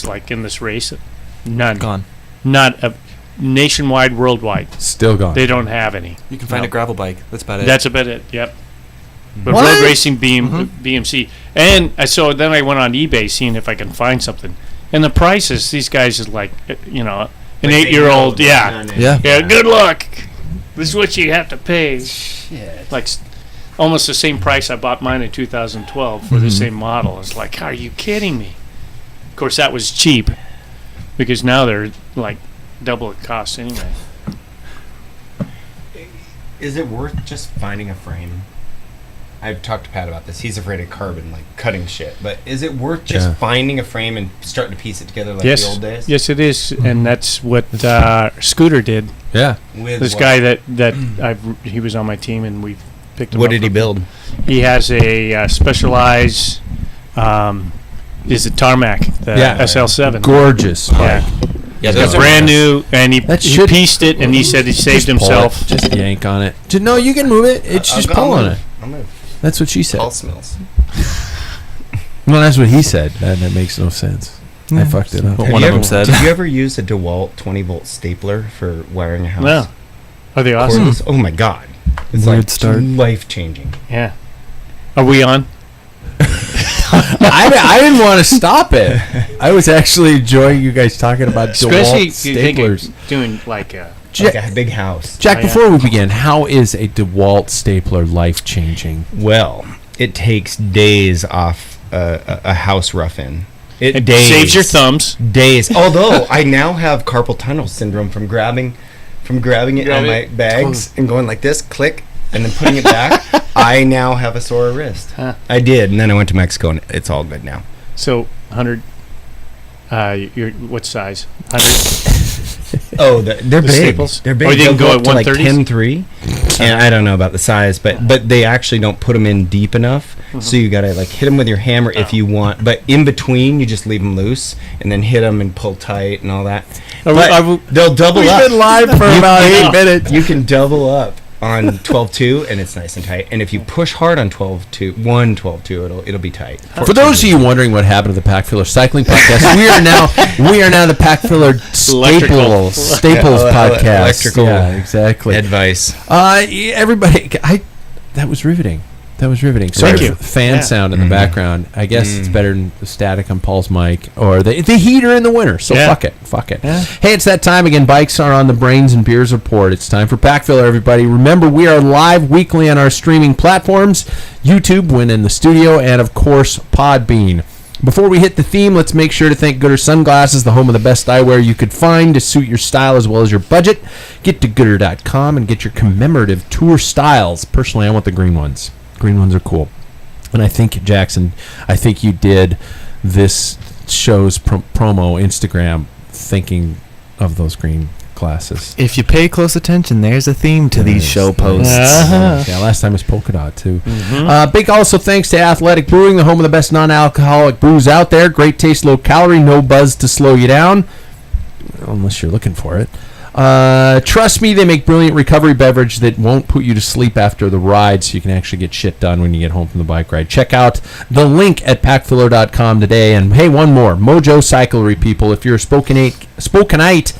like in this race, none. Gone. Not nationwide, worldwide. Still gone. They don't have any. You can find a gravel bike. That's about it. That's about it. Yep. But What? road racing, BMC, and so then I went on eBay seeing if I can find something, and the prices. These guys is like, an Like 8-year-old. Yeah. Yeah. Good luck. This is what you have to pay. Shit. Like almost the same price I bought mine in 2012 for the same model. It's like, are you kidding me? Of course, that was cheap because now they're like double the cost anyway. Is it worth just finding a frame? I've talked to Pat about this. He's afraid of carbon, like cutting shit. But is it worth just finding a frame and starting to piece it together like the old days? Yes, it is, and that's what Scooter did. Yeah. With This what? guy he was on my team, and we picked him What up. did he build? He has a specialized, is it Tarmac, the SL7. Gorgeous. Yeah. Yeah, It's those are brand nice. new, and he pieced it, and he said he saved Just pull himself. it. Just yank on it. No, you can move it. It's just pull on it. I'll move. That's what she said. Pulse mills. Well, that's what he said. That makes no sense. I fucked it up. What Have one you of them ever- said. Did you ever use a DeWalt 20-volt stapler for wiring a house? No. Are they awesome? Cordless? Oh my god. It's Weird like start. life-changing. Yeah. Are we on? I didn't want to stop it. I was actually enjoying you guys talking about Especially DeWalt you think staplers. of doing like a... Like a big house. Jack, Oh, yeah. before we begin, how is a DeWalt stapler life-changing? Well, it takes days off a house rough-in. It days. saves your thumbs. Days. Although I now have carpal tunnel syndrome from grabbing it on my bags and going like this, click, and then putting it back. I now have a sore wrist. Huh. I did, and then I went to Mexico, and it's all good now. So, 100... what size? 100... Oh, they're big. Staples? They're big. Or they can They'll go at up to like 130s? 10.3. And I don't know about the size, but they actually don't put them in deep enough. So you gotta like hit them with your hammer if you want. But in between, you just leave them loose and then hit them and pull tight and all that. But they'll double We've up. been live for about 8 minutes. You can double up on 12.2 and it's nice and tight. And if you push hard on 12.2, it'll be tight. For those of you wondering what happened to the Packfiller Cycling Podcast, we are now the Packfiller Staples Podcast. Electrical exactly. advice. Everybody, that was riveting. Sorry Thank you. for the fan sound in the background. I guess it's better than the static on Paul's mic or the heater in the winter. So fuck it. Yeah. Hey, it's that time again. Bikes are on the Brains and Beers Report. It's time for Packfiller, everybody. Remember, we are live weekly on our streaming platforms, YouTube when in the studio, and of course, Podbean. Before we hit the theme, let's make sure to thank Gooder Sunglasses, the home of the best eyewear you could find to suit your style as well as your budget. Get to Gooder.com and get your commemorative tour styles. Personally, I want the green ones. Green ones are cool. And I think, Jackson, you did this show's promo Instagram thinking of those green glasses. If you pay close attention, there's a theme to these show posts. Yeah, last time was polka dot too. Big also thanks to Athletic Brewing, the home of the best non-alcoholic brews out there. Great taste, low calorie, no buzz to slow you down, unless you're looking for it. Trust me, they make brilliant recovery beverage that won't put you to sleep after the ride, so you can actually get shit done when you get home from the bike ride. Check out the link at packfiller.com today. And hey, one more, Mojo Cyclery, people. If you're a Spokenite,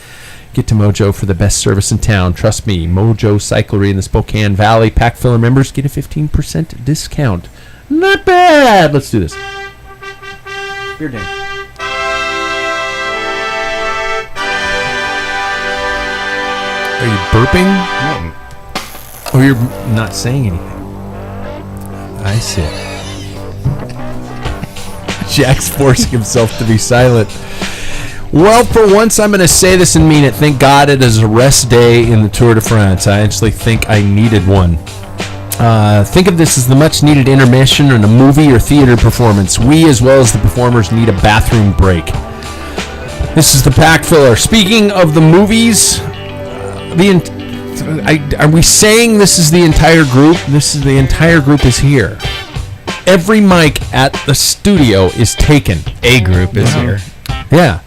get to Mojo for the best service in town. Trust me, Mojo Cyclery in the Spokane Valley. Packfiller members get a 15% discount. Not bad. Let's do this. Beer day. Are you burping? No. Or you're not saying anything? I see. Jack's forcing himself to be silent. Well, for once, I'm going to say this and mean it. Thank God it is a rest day in the Tour de France. I actually think I needed one. Think of this as the much-needed intermission in a movie or theater performance. We, as well as the performers, need a bathroom break. This is the Packfiller. Speaking of the movies, are we saying this is the entire group? The entire group is here. Every mic at the studio is taken. A group is here. Yeah.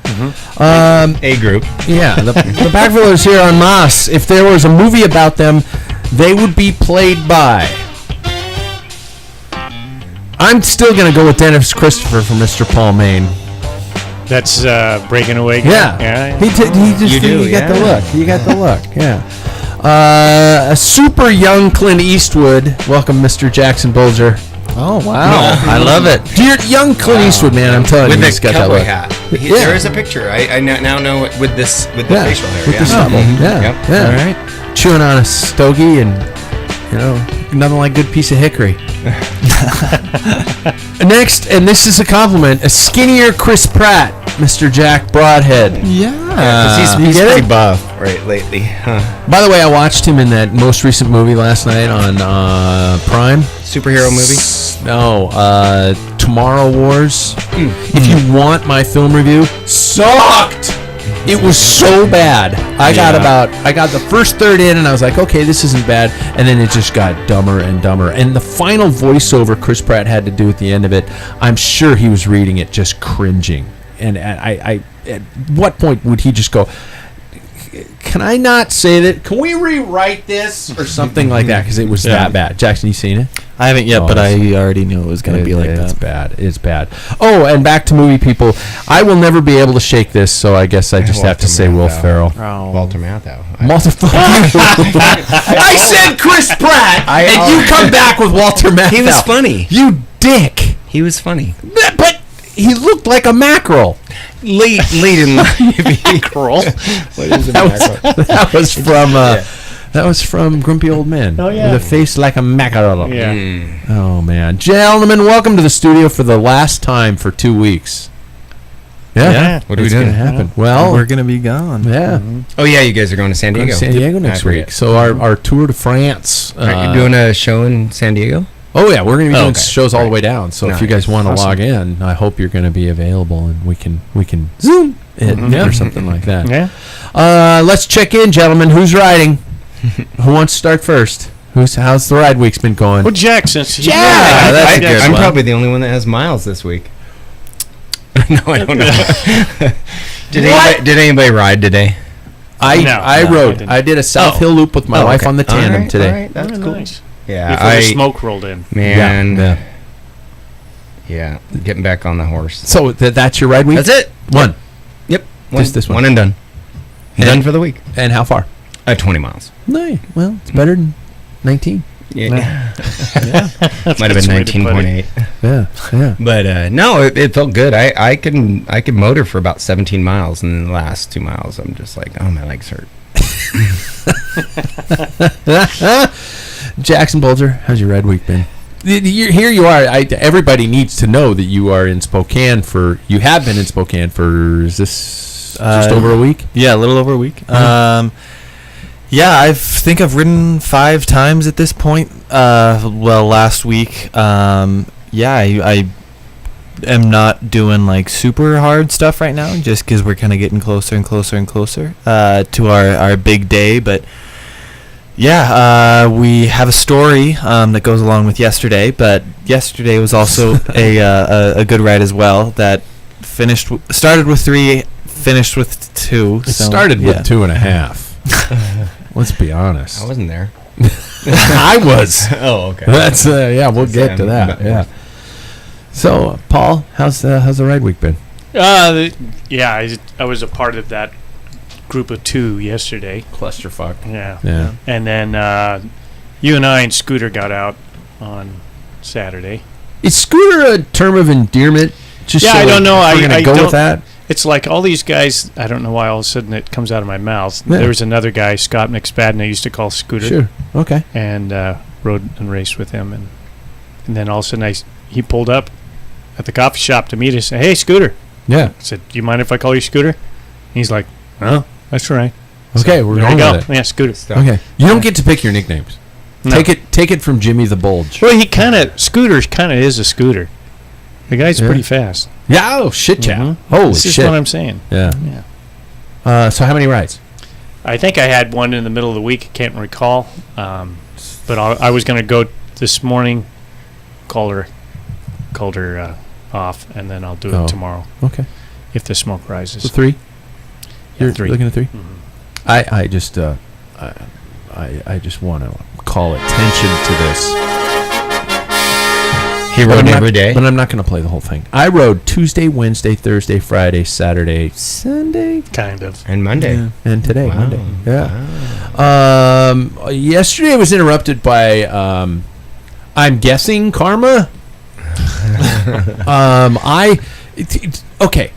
A group. Yeah, the Packfillers here en masse. If there was a movie about them, they would be played by... I'm still going to go with Dennis Christopher from Mr. Paul Maine. That's breaking away. Yeah. He just you got the look. You got the look. Yeah. A super young Clint Eastwood. Welcome, Mr. Jackson Bulger. Oh wow! I love it. You're young Clint Eastwood, man. I'm telling you, he's got that cowboy look. Hat. There is a picture. I now know it with the facial hair. With the stubble. Yep. Yeah. All right. Chewing on a stogie and nothing like a good piece of hickory. Next, and this is a compliment, a skinnier Chris Pratt, Mr. Jack Broadhead. Because he's pretty buff lately. Huh. By the way, I watched him in that most recent movie last night on Prime. Superhero movie? No, Tomorrow Wars. If you want my film review, sucked. It was so bad. I got the first third in, and I was like, okay, this isn't bad. And then it just got dumber and dumber. And the final voiceover Chris Pratt had to do at the end of it, I'm sure he was reading it just cringing. And I at what point would he just go, can I not say that? Can we rewrite this? Or something like that, because it was that bad. Jackson, you seen it? I haven't yet, but I already knew it was going to be like that. It's bad. It's bad. Oh, and back to movie people. I will never be able to shake this, so I guess I just have to say Will Ferrell. Walter Matthau. I said Chris Pratt, and you come back with Walter Matthau. He was funny. You dick. He was funny. But he looked like a mackerel. Late in life. Mackerel? What is a mackerel? That was from Grumpy Old Men. Oh, yeah. With a face like a mackerel. Yeah. Oh, man. Gentlemen, welcome to the studio for the last time for 2 weeks. Yeah. What are we doing? What's going to happen? Well, we're going to be gone. Yeah. Oh, yeah, you guys are going to San Diego. San Diego next week. So our Tour de France. Are you doing a show in San Diego? Oh, yeah. We're going to be doing shows all the way down. So if you guys want to log in, I hope you're going to be available, and we can Zoom it or something like that. Yeah. Let's check in, gentlemen. Who's riding? Who wants to start first? How's the ride week's been going? Well, Jackson. I'm probably the only one that has miles this week. No, I don't know. Did anybody ride today? I rode. I did a South Hill loop with my wife on the tandem today. All right, that's cool. Nice. Yeah, before the smoke rolled in. Man. Yeah, getting back on the horse. So that's your ride week? That's it. One. Yep. This one. One and done. Done for the week. And how far? 20 miles. No. Well, it's better than 19. Yeah. Might have been 19.8. Yeah. But no, it felt good. I could motor for about 17 miles, and then the last 2 miles, I'm just like, oh, my legs hurt. Jackson Bulger, how's your ride week been? Here you are. Everybody needs to know that you are in Spokane you have been in Spokane for, is this just over a week? Yeah, a little over a week. Yeah, I think I've ridden 5 times at this point. Last week. I am not doing like super hard stuff right now, just because we're kind of getting closer and closer and closer to our big day. But yeah, we have a story that goes along with yesterday. But yesterday was also a good ride as well. That started with 3, finished with 2. It started with 2.5. Let's be honest. I wasn't there. I was. Oh, okay. That's we'll get to that. Yeah. So, Paul, how's the ride week been? I was a part of that group of 2 yesterday. Clusterfuck. Yeah. And then you and I and Scooter got out on Saturday. Is Scooter a term of endearment? I don't know. We're gonna go with that. It's like all these guys, I don't know why all of a sudden it comes out of my mouth. Yeah. There was another guy, Scott McSpadden, I used to call Scooter. Sure. Okay. And rode and raced with him. And then all of a sudden he pulled up at the coffee shop to meet us. Hey, Scooter. Yeah. I said, do you mind if I call you Scooter? And he's like, oh, that's all right. Okay, so we're going with it. Yeah, Scooter. Okay. You don't get to pick your nicknames. No. Take it from Jimmy the Bulge. Well, Scooter kind of is a scooter. The guy's pretty fast. Yeah, oh, shit, yeah. Mm-hmm. Holy shit. This is what I'm saying. Yeah. So how many rides? I think I had one in the middle of the week. I can't recall. But I was going to go this morning, called her off, and then I'll do it tomorrow. Okay. If the smoke rises. So 3? You're 3. looking at 3? Mm-hmm. I just want to call attention to this. He rode every day. But I'm not going to play the whole thing. I rode Tuesday, Wednesday, Thursday, Friday, Saturday, Sunday, Kind of. And Monday. and today, Wow. Monday. Yeah. Yesterday was interrupted by, I'm guessing, karma. Okay.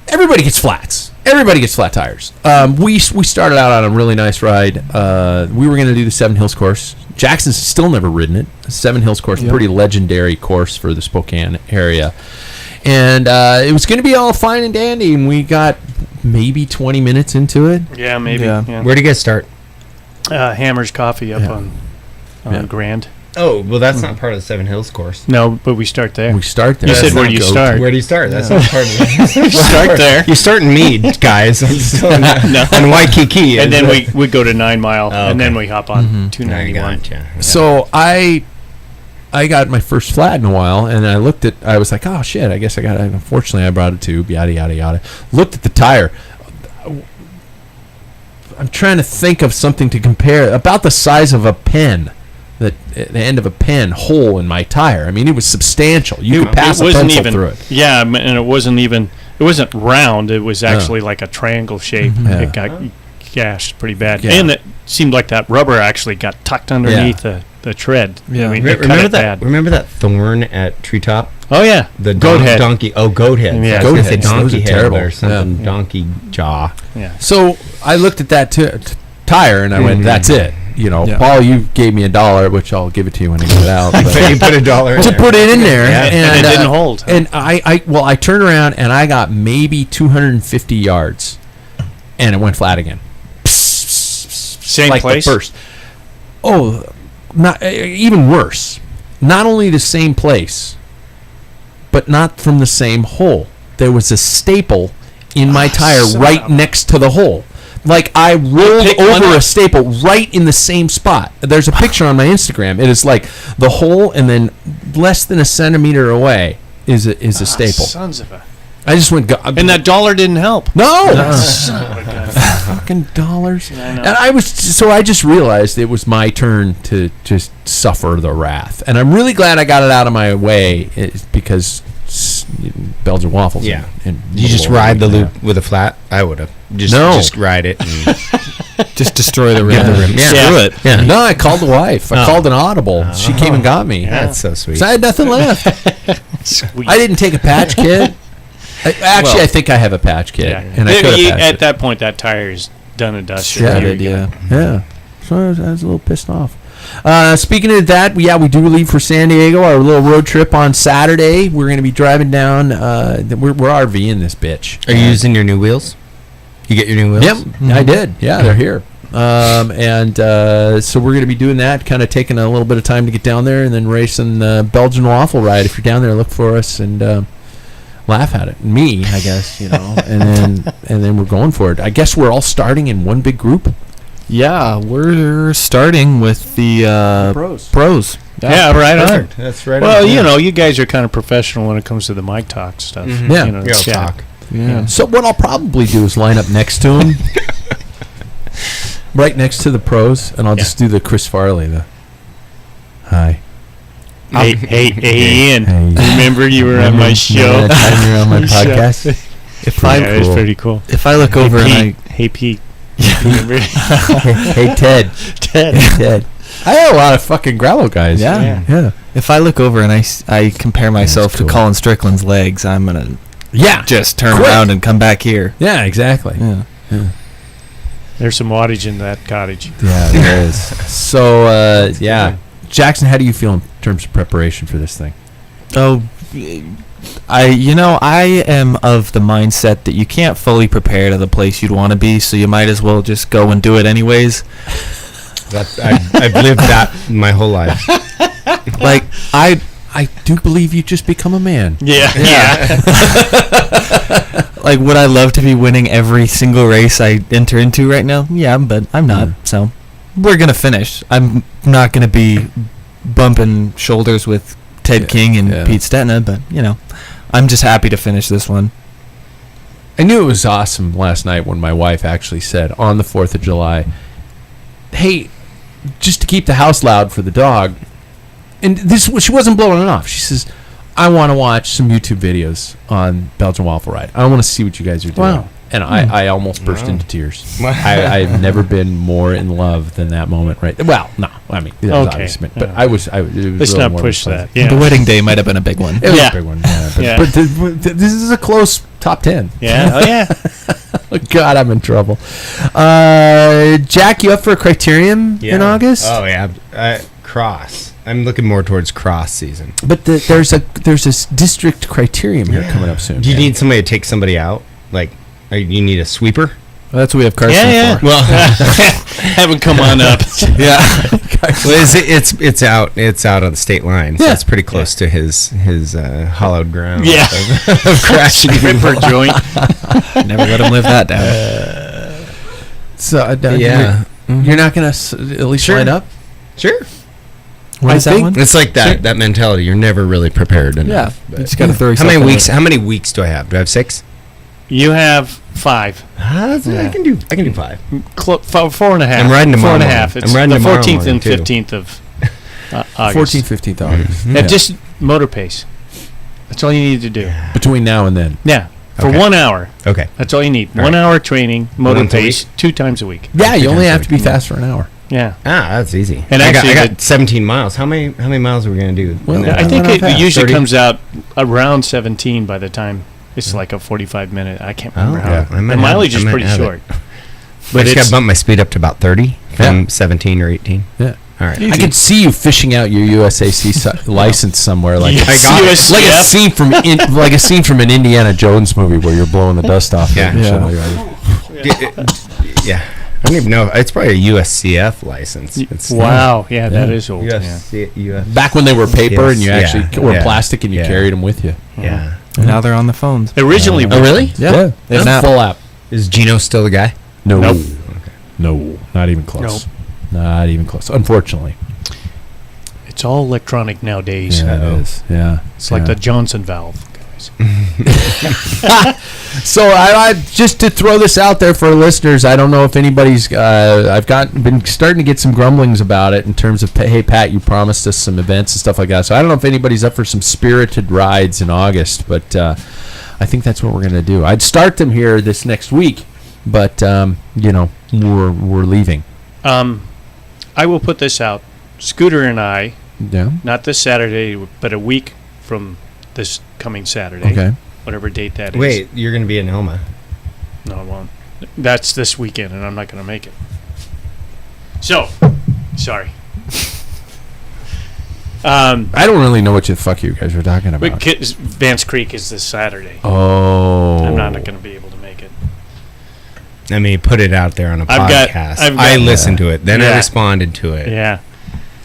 Everybody gets flats. Everybody gets flat tires. We started out on a really nice ride. We were going to do the Seven Hills course. Jackson's still never ridden it. Seven Hills course, pretty legendary course for the Spokane area. And it was going to be all fine and dandy, and we got maybe 20 minutes into it. Yeah, maybe. Yeah. Yeah. Where'd you guys start? Hammer's Coffee up Yeah. on Yeah. Grand. Oh, well, that's not part of the Seven Hills course. No, but we start there. We start there. You said That's where not do you go- start? Where do you start? That's not part of it. Start there. You start in Meade, guys. I'm still in No. in Waikiki. And then we go to 9 Mile, Oh, and then okay. we hop on Mhm. 291. Gotcha. So I got my first flat in a while, and I was like, oh shit, I guess I got it. Unfortunately, I brought a tube, yada, yada, yada. Looked at the tire. I'm trying to think of something to compare, about the size of a pen, the end of a pen hole in my tire. I mean, it was substantial. You could pass a pencil through it. Yeah, and it wasn't round. It was actually like a triangle shape. Yeah. It got gashed pretty bad. Yeah. And it seemed like that rubber actually got tucked underneath the tread. Yeah. I mean, it cut Remember it that? bad. Remember that thorn at Treetop? Oh, yeah. The Goat head. donkey. Oh, goat head. Yeah, I was gonna goat say heads. Those donkey are head terrible. or something. Yeah. Donkey jaw. Yeah. So I looked at that tire, and I went, Mhm. that's it. You know, Yeah. Paul, you gave me $1, which I'll give it to you when I get it out. but- So you put $1 in to there. put it in there, Yeah. And it didn't hold. And I turned around and I got maybe 250 yards, and it went flat again. Same like place? the first. Oh, not even worse. Not only the same place, but not from the same hole. There was a staple in my tire son right of a- next to the hole. Like I rolled picked one over up. a staple right in the same spot. There's a picture on my Instagram. It is like the hole, and then less than a centimeter away is a staple. Sons of a... I just went. And that dollar didn't help. no. Son of a gun. Fucking dollars. I know. And I just realized it was my turn to just suffer the wrath. And I'm really glad I got it out of my way because Belgian waffles. Yeah. And You just ride the loop with a flat? I would have. Just ride it. And Just destroy the rim. Get the rim. Yeah. Screw it. yeah. No, I called the wife. I called an audible. She came and got me. That's so sweet. 'Cause I had nothing left. Sweet. I didn't take a patch kit. I think I have a patch kit. Yeah. And I could have At that point, that tire is done and dusted. Yeah. You're Yeah. Yeah. So I was a little pissed off. Speaking of that, we do leave for San Diego. Our little road trip on Saturday. We're going to be driving down. We're RVing this bitch. Are you using your new wheels? You get your new wheels? Yep, I did. Yeah, they're here. So we're going to be doing that, kind of taking a little bit of time to get down there, and then racing the Belgian waffle ride. If you're down there, look for us and laugh at it. Me, I guess, and then we're going for it. I guess we're all starting in one big group. Yeah, we're starting with the pros. Yeah, right on. Perfect. That's right. Well, on. you guys are kind of professional when it comes to the mic talk stuff. Mhm. Yeah. You know, Real yeah. talk. Yeah. So what I'll probably do is line up next to him, right next to the pros, and I'll just do the Chris Farley. Hi. Hey, Ian. Hey. Remember you were on my show? Time you're on my Your show. podcast. If Yeah, I it was pretty cool. if I look over and I Hey, Pete. Remember? Hey Ted. Ted. Ted. I had a lot of fucking gravel guys. Yeah. Yeah. if I look over and I compare myself cool. to Colin Strickland's legs, I'm gonna Yeah. just turn Quick. around and come back here. Yeah, exactly. Yeah. There's some wattage in that cottage. Yeah, there is. So, yeah. Jackson, how do you feel in terms of preparation for this thing? Oh, I am of the mindset that you can't fully prepare to the place you'd want to be, so you might as well just go and do it anyways. I've lived that my whole life. Like I do believe you just become a man. Yeah. like would I love to be winning every single race I enter into right now? Yeah, but I'm not. So we're gonna finish. I'm not gonna be bumping shoulders with Ted King and Pete Stetna, but I'm just happy to finish this one. I knew it was awesome last night when my wife actually said on the 4th of July, hey, just to keep the house loud for the dog. And she wasn't blowing it off. She says, I want to watch some YouTube videos on Belgian Waffle Ride. I want to see what you guys are doing. Wow. And I almost burst into tears. I've never been more in love than that moment, right? Well, no, I mean, it was Okay. obviously, but it was Let's really not more push fun. that. Yeah. The wedding day might have been a big one. It was Yeah. a big one. Yeah, but, Yeah. but this is a close top 10. Yeah. Oh, yeah. Oh, God, I'm in trouble. Jack, you up for a criterium in August? Oh yeah, cross. I'm looking more towards cross season. But there's a district criterium here coming up soon. Do you need somebody to take somebody out? Like, you need a sweeper? Well, that's what we have Carson Yeah, for. Well, Haven't come on up. Yeah. well it's out on the state line, so it's pretty close to his hollowed ground. Yeah. of crashing Ripper joint. Never let him live that down. So Yeah. you're not gonna at least Sure. line up. Sure. What is that one? It's like that mentality. You're never really prepared enough. Yeah. You just got to throw How yourself many in weeks? it. How many weeks do I have? Do I have 6? You have 5. I can do 5. 4.5. I'm riding tomorrow 4.5. morning. It's I'm riding the tomorrow 14th morning, and too. 15th of August. 14th, 15th August. And just motor pace. That's all you need to do. Between now and then. Yeah. For Okay. 1 hour. Okay. That's all you need. All 1 right. hour training, motor Once a pace, 2 times a week. Yeah, you only times have a to be week. fast for an hour. Yeah. That's easy. And I actually got 17 miles. How many miles are we gonna do? Well, in that I Yeah, think not it fast. usually 30? comes out around 17 by the time it's like a 45-minute. I can't remember how. yeah. I might The mileage have- is I might pretty have it. short. I But just got it's to bump my speed up to about 30 from 17 or 18. Yeah. All right. I could see you fishing out your USAC license somewhere, like Yes, like a USCF. scene from like a scene from an Indiana Jones movie where you're blowing the dust off. Yeah. it. Yeah. Yeah. I don't even know. It's probably a USCF license. It's wow. Yeah, that is old. Yeah. US. Back when they were paper and you Yes, actually yeah, or yeah, plastic and you yeah. carried them with you. Yeah. Now they're on the phones. Originally, Oh, really? Yeah. They have an app. Full app. Is Gino still the guy? No. Nope. No, not even close. Not even close. Unfortunately. it's all electronic nowadays. Yeah, Uh-oh. it is. Yeah. It's like the Johnson valve, guys. So I just to throw this out there for listeners, I don't know if anybody's. I've been starting to get some grumblings about it in terms of, hey Pat, you promised us some events and stuff like that. So I don't know if anybody's up for some spirited rides in August, but I think that's what we're gonna do. I'd start them here this next week, but we're leaving. I will put this out. Scooter and I, Yeah. not this Saturday, but a week from this coming Saturday, Okay. whatever date that is. Wait, you're going to be in Elma. No, I won't. That's this weekend, and I'm not going to make it. So, sorry. I don't really know what the fuck you guys are talking about. Vance Creek is this Saturday. Oh. I'm not going to be able to make it. I mean, put it out there on a I've got- podcast. I've I got- listened to it. Then I Yeah. responded to it. Yeah.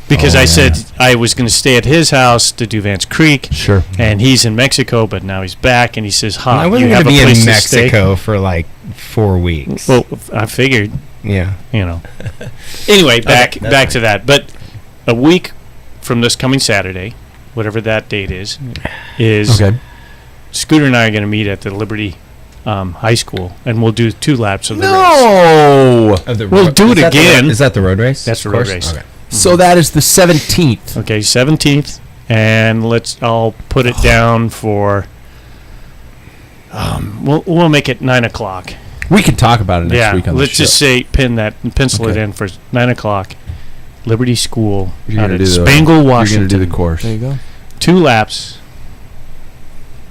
Because Oh, I yeah. said I was going to stay at his house to do Vance Creek, Sure. and he's in Mexico, but now he's back, and he says, I you wasn't have going a to be place in to stay?" Mexico for like 4 weeks. Well, I figured, Yeah. Anyway, back that's to that. But a week from this coming Saturday, whatever that date is Okay. Scooter and I are going to meet at the Liberty High School, and we'll do 2 laps of the race. No. Of the We'll do it is that the again. is that the road race? That's the Of road course? race. Okay. So that is the 17th. Okay, 17th, and I'll put it down for. We'll make it 9:00. We can talk about it next week on the let's show. just say pencil it Okay. in for 9:00. Liberty School You're out gonna at do the- Spangle, You're going Washington. to do the course. There you go. 2 laps,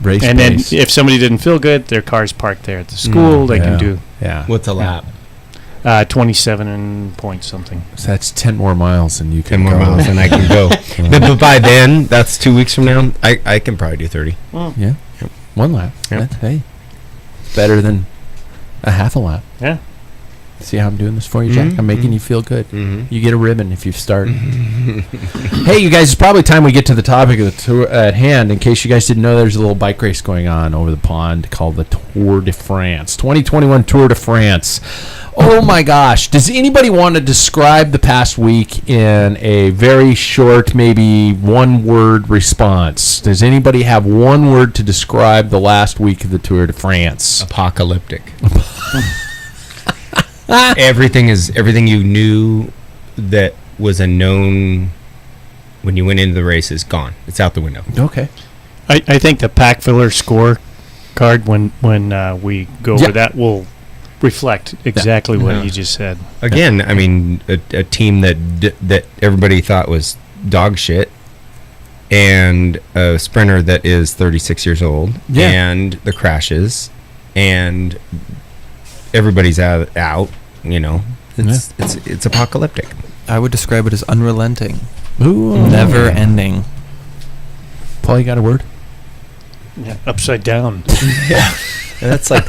Race and then pace. if somebody didn't feel good, their car's parked there at the school. They yeah. can do Yeah. What's a lap? 27 and point something. So that's 10 more miles and you 10 can more go. miles and I can go. but by then, that's 2 weeks from now, I can probably do 30. Yeah. 1 lap. Yep. That's, hey. It's better than a half a lap. Yeah. See how I'm doing this for you, Jack? Mhm, I'm making mhm. you feel good. Mm-hmm. You get a ribbon if you start. Hey, you guys, it's probably time we get to the topic of the tour at hand. In case you guys didn't know, there's a little bike race going on over the pond called the Tour de France. 2021 Tour de France. Oh, my gosh. Does anybody want to describe the past week in a very short, maybe one-word response? Does anybody have one word to describe the last week of the Tour de France? Apocalyptic. Everything you knew that was a known when you went into the race is gone. It's out the window. Okay. I think the Packfiller score card when we go over that will reflect exactly what you just said. Again, I mean, a team that everybody thought was dog shit, and a sprinter that is 36 years old, and the crashes, and everybody's out. You know, it's apocalyptic. I would describe it as unrelenting. Ooh. Never ending. Paul, you got a word? Yeah, upside down. Yeah, that's like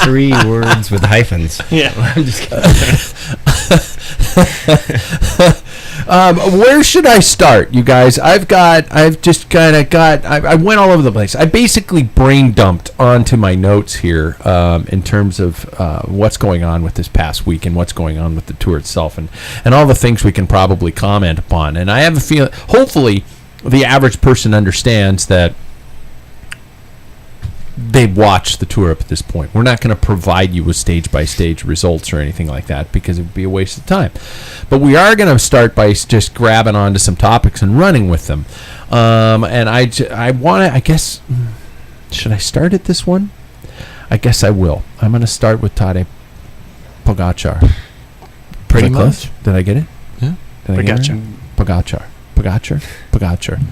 3 words with hyphens. Yeah, I'm just kidding. Where should I start, you guys? I went all over the place. I basically brain dumped onto my notes here in terms of what's going on with this past week and what's going on with the tour itself and all the things we can probably comment upon. And I have a feeling, hopefully, the average person understands that they've watched the tour up at this point. We're not going to provide you with stage-by-stage results or anything like that because it would be a waste of time. But we are going to start by just grabbing onto some topics and running with them. And I want to, I guess, should I start at this one? I guess I will. I'm going to start with Tadej Pogačar. Pretty close? much. Did I get it? Yeah. Did I get it? Pogačar. Pogačar.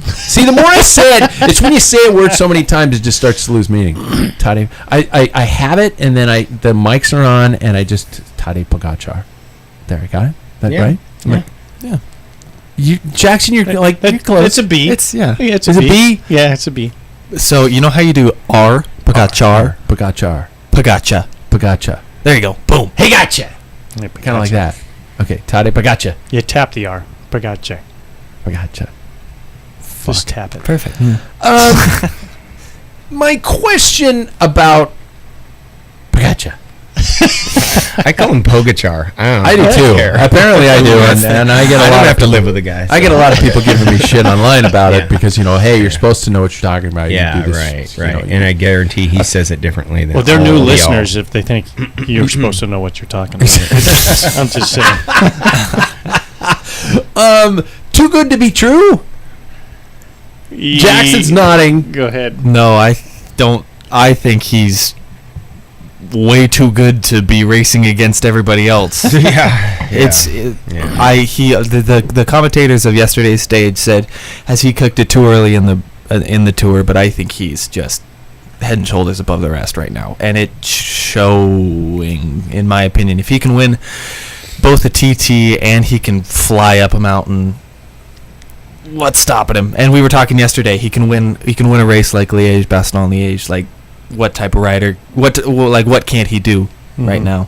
See, the more I say it, it's when you say a word so many times, it just starts to lose meaning. Tadej. I have it, and then the mics are on, and I just, Tadej Pogačar. There, I got it? That right? Yeah. You, Jackson, you're close. It's a B. It's, yeah. It's Is a it B. B? Yeah, it's a B. So, you know how you do R? Pogačar? Pogačar. Pogača. Pogača. There you go. Boom. Hey, gotcha. Kind of like that. Okay, Tadej Pogačar. You tap the R. Pogačar. Pogačar. Just tap it. Perfect. My question about Pogačar. I call him Pogačar. I do too. Apparently, I do, and I get a I lot don't of have to live with the guy. I get a lot of people giving me shit online about Yeah. it because hey, you're supposed to know what you're talking about. You Yeah, do this, right. And I guarantee he says it differently than Well, they're new all listeners if they think you're supposed to know what you're talking about. I'm just saying. Too good to be true. Jackson's nodding. Go ahead. No, I don't. I think he's way too good to be racing against everybody else. Yeah. The commentators of yesterday's stage said, has he cooked it too early in the tour? But I think he's just head and shoulders above the rest right now, and it's showing, in my opinion. If he can win both a TT and he can fly up a mountain, what's stopping him? And we were talking yesterday. He can win a race like Liège, Bastogne-Liège. Like, what type of rider? What can't he do right now?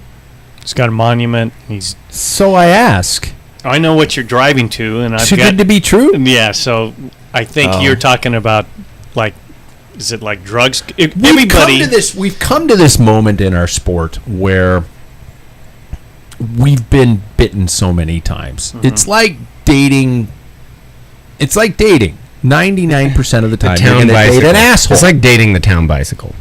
He's got a monument. So I ask. I know what you're driving to, and I've Too good to be true. Yeah. So I think you're talking about is it like drugs? We've come to this moment in our sport where we've been bitten so many times. Mm-hmm. It's like dating. 99% of the time, you're going to date an asshole. It's like dating the town bicycle.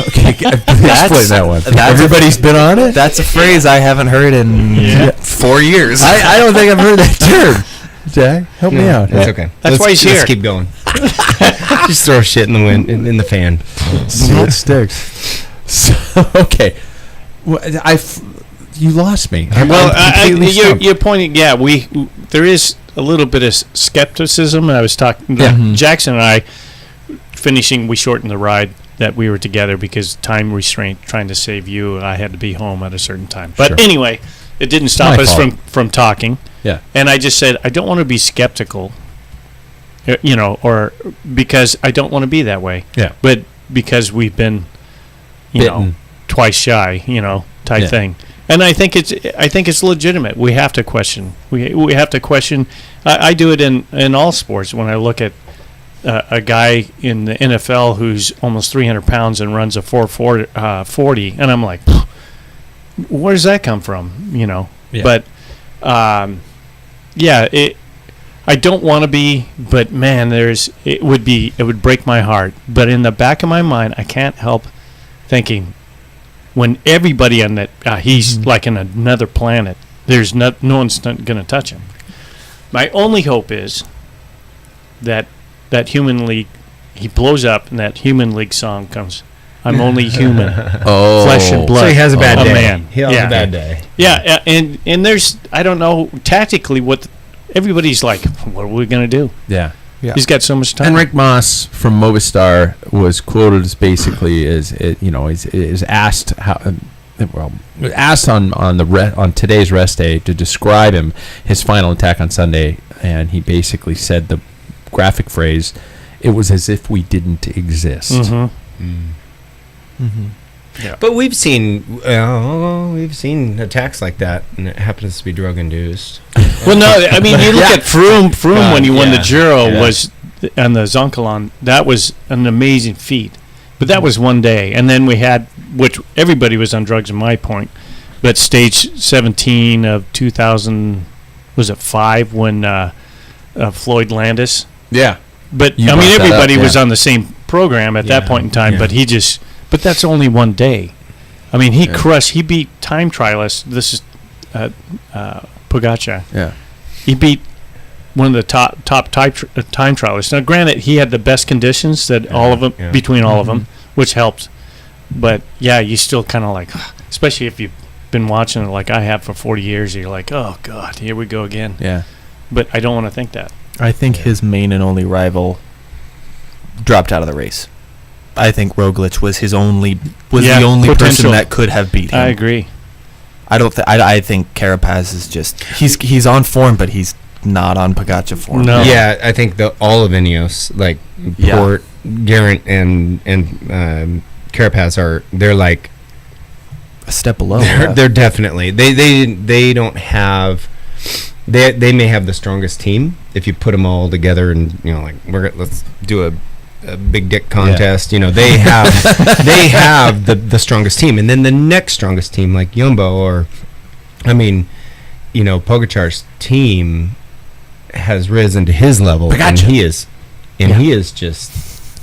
Okay, explain that one. Everybody's been on it. That's a phrase I haven't heard in 4 years. I don't think I've heard that term. Jack, help me out. It's okay. That's why he's here. Let's keep going. Just throw shit in the wind, in the fan. See what sticks. So, okay. Well, you lost me. I'm completely stumped. you're pointing. Yeah, there is a little bit of skepticism. And I was talking. Jackson and I we shortened the ride that we were together because time restraint, trying to save you. I had to be home at a certain time. But anyway, it didn't stop us from talking. Yeah. And I just said I don't want to be skeptical. Or because I don't want to be that way. Yeah. But because we've been, twice shy, type thing. And I think it's legitimate. We have to question. We have to question. I do it in all sports. When I look at a guy in the NFL who's almost 300 pounds and runs a 4.40, and I'm like, where does that come from? Yeah. But I don't want to be. But man, it would break my heart. But in the back of my mind, I can't help thinking, when everybody on that, he's like in another planet. There's no one's going to touch him. My only hope is that humanly he blows up, and that Human League song comes. I'm only human, Oh, flesh and blood. So he has a bad of day. man. He has a bad day. Yeah, and there's, I don't know, tactically what everybody's like, what are we going to do? yeah. Yeah. He's got so much time. And Rick Moss from Movistar was quoted as basically is asked how. Well, asked on today's rest day to describe his final attack on Sunday, and he basically said the graphic phrase, "It was as if we didn't exist." Mm-hmm. Yeah. But we've seen attacks like that, and it happens to be drug induced. Well, no, I mean, you look at Froome when he won the Giro yeah. was on the Zoncolan. That was an amazing feat. But that was one day. And then we had, which everybody was on drugs at my point, but stage 17 of 2000, was it 5 when Floyd Landis? Yeah. But, You I brought mean, that up, everybody yeah. was on the same program at that Yeah, point in time, yeah. but that's only one day. I mean, he beat time trialists. This is Pogacar. Yeah. He beat one of the top time trialists. Now, granted, he had the best conditions all of them between all of them, which helped. But yeah, you still kind of like, especially if you've been watching it like I have for 40 years, you're like, oh God, here we go again. Yeah. But I don't want to think that. I think his main and only rival dropped out of the race. I think Roglic was the only person potential. that could have beat him. I agree. I think Carapaz is just he's on form, but he's not on Pogacar form. No. Yeah, I think all of Ineos, like Port, Geraint, and Carapaz they're like a step below. they're definitely they don't have they may have the strongest team if you put them all together and like let's do a big dick contest. They have the strongest team, and then the next strongest team like Jumbo or Pogacar's team has risen to his level, and he's just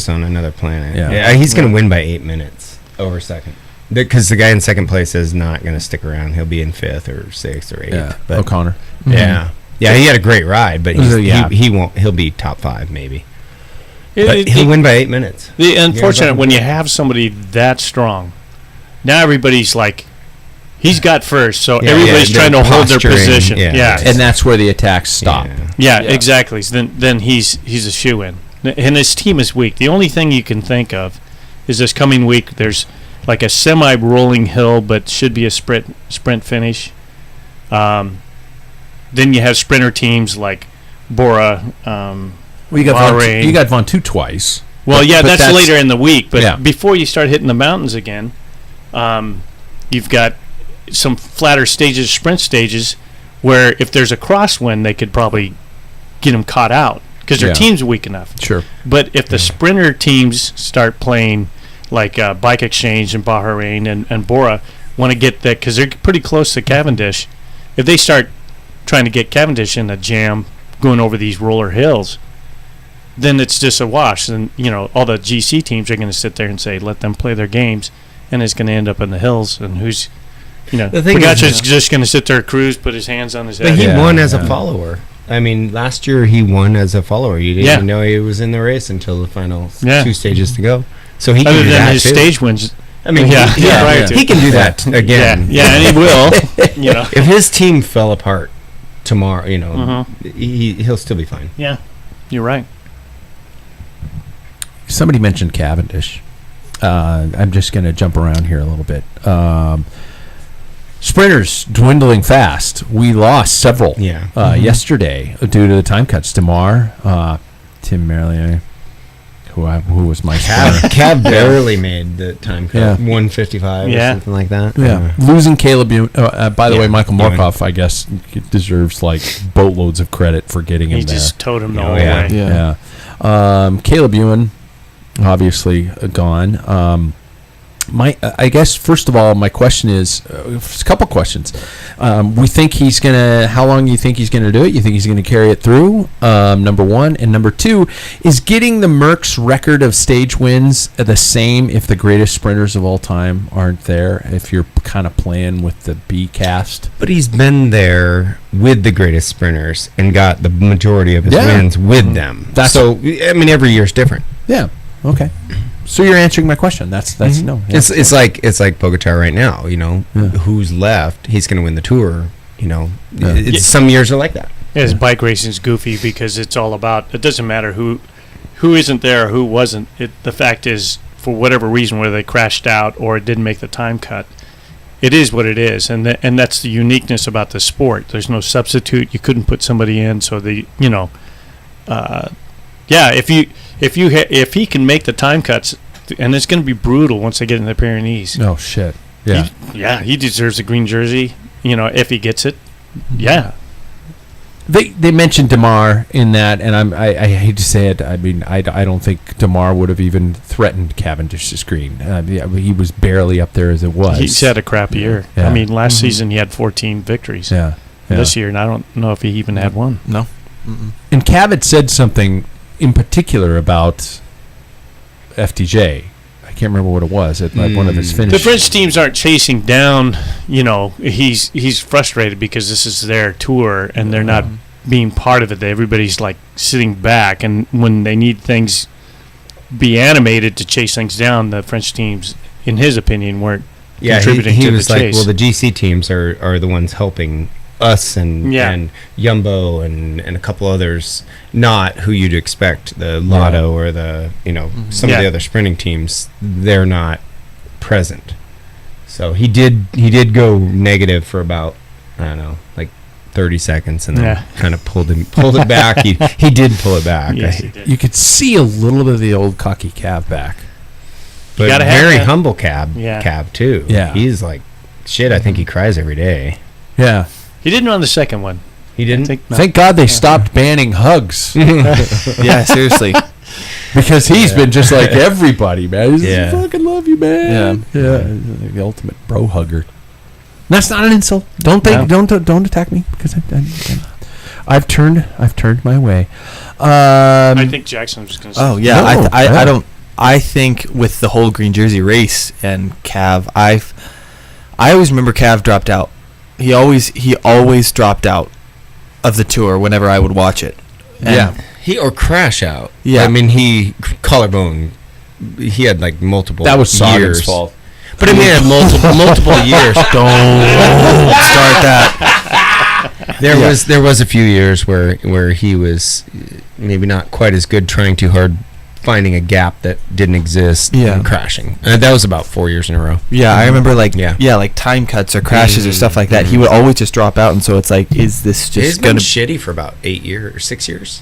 on another planet. Yeah. He's going to win by 8 minutes over second, because the guy in second place is not going to stick around. He'll be in 5th or 6th or 8th. Yeah. But O'Connor. yeah, he had a great ride, but Yeah. he won't. He'll be top 5 maybe. But he'll win by 8 minutes. The unfortunate when you have somebody that strong, now everybody's like, he's got first, so everybody's trying to hold their position. Yeah. And that's where the attacks stop. Yeah, exactly. So then he's a shoo-in. And his team is weak. The only thing you can think of is this coming week, there's like a semi-rolling hill, but should be a sprint finish. Then you have sprinter teams like Bora. Well, you got Von Two twice. Well, but that's later in the week. But Yeah. before you start hitting the mountains again, you've got some flatter stages, sprint stages, where if there's a crosswind, they could probably get them caught out because their team's weak enough. Sure. But if the sprinter teams start playing like Bike Exchange and Bahrain and Bora want to get that, because they're pretty close to Cavendish, if they start trying to get Cavendish in a jam going over these roller hills, then it's just a wash. And, all the GC teams are going to sit there and say, let them play their games, and it's going to end up in the hills. And who's, The thing Pogacar's just going to sit there, cruise, put his hands on his head. But he won as a follower. Last year he won as a follower. You didn't even know he was in the race until the final 2 stages to go. So he can Other do than that his too. stage wins. He can do that again. Yeah, and he will. If his team fell apart tomorrow, Mm-hmm. he'll still be fine. Yeah, you're right. Somebody mentioned Cavendish. I'm just going to jump around here a little bit. Sprinters dwindling fast. We lost several yesterday due to the time cuts. Demar, Tim Merlier, who was my sprinter. Cav barely made the time cut. 155 or something like that. Yeah. Losing Caleb by the way, Michael Ewan. Markov, I guess, deserves like boatloads of credit for getting him He there. just towed him the whole way. Yeah. Caleb Ewan, obviously gone. I guess first of all, my question is a couple questions. We think he's gonna. How long you think he's gonna do it? You think he's gonna carry it through? Number one, and number two is getting the Merckx record of stage wins the same if the greatest sprinters of all time aren't there. If you're kind of playing with the B cast, But he's been there with the greatest sprinters and got the majority of his wins with them. So I mean, every year's different. yeah, okay. So you're answering my question. That's no. Yeah. It's like Pogacar right now. You know, who's left? He's going to win the Tour. You know, some years are like that. His bike racing's goofy because it's all about. It doesn't matter who isn't there or who wasn't. The fact is, for whatever reason, whether they crashed out or it didn't make the time cut, it is what it is, and that's the uniqueness about the sport. There's no substitute. You couldn't put somebody in, so if he can make the time cuts, and it's going to be brutal once they get in the Pyrenees. Oh shit! Yeah, he deserves a green jersey. If he gets it, yeah. They mentioned Damar in that, and I hate to say it. I mean, I don't think Damar would have even threatened Cavendish's green. He was barely up there as it was. He's had a crap year. Yeah. I mean, last season he had 14 victories. Yeah. This year, and I don't know if he even had one. No. And Cavitt said something in particular about FDJ. I can't remember what it was at one of his The finishes. French teams aren't chasing down. He's frustrated because this is their tour and they're not being part of it. Everybody's like sitting back, and when they need things be animated to chase things down, the French teams, in his opinion, weren't contributing he to was the like, chase. well, the GC teams are the ones helping us and Jumbo and a couple others, not who you'd expect, the Lotto or the some of the other sprinting teams. They're not present. So he did go negative for about, I don't know, like 30 seconds, and then kind of pulled it back. He did pull it back. Yes, he did. You could see a little bit of the old cocky Cav back. But gotta have very that. humble Cab too. Yeah. He's like, shit, I think he cries every day. Yeah. He didn't on the second one. He didn't? Thank God they stopped banning hugs. Yeah, seriously. Because he's been just like everybody, man. He's Yeah. I fucking love you, man. Yeah. The ultimate bro hugger. That's not an insult. Don't attack me because I've turned my way. I think Jackson was going to say. Oh yeah, No, I don't. I think with the whole green jersey race and Cav, I always remember Cav dropped out. He always dropped out of the tour whenever I would watch it. And He or crash out. Yeah. I mean, he collarbone. He had like multiple. That was Sagan's years. fault. But I mean, he had multiple years. Don't start that. There was a few years where he was maybe not quite as good, trying too hard, finding a gap that didn't exist, and crashing. That was about 4 years in a row. Yeah, I remember like Yeah. like time cuts or crashes or stuff like that. He would always just drop out, and so it's like, is this He's just been gonna? shitty for about 8 years or 6 years.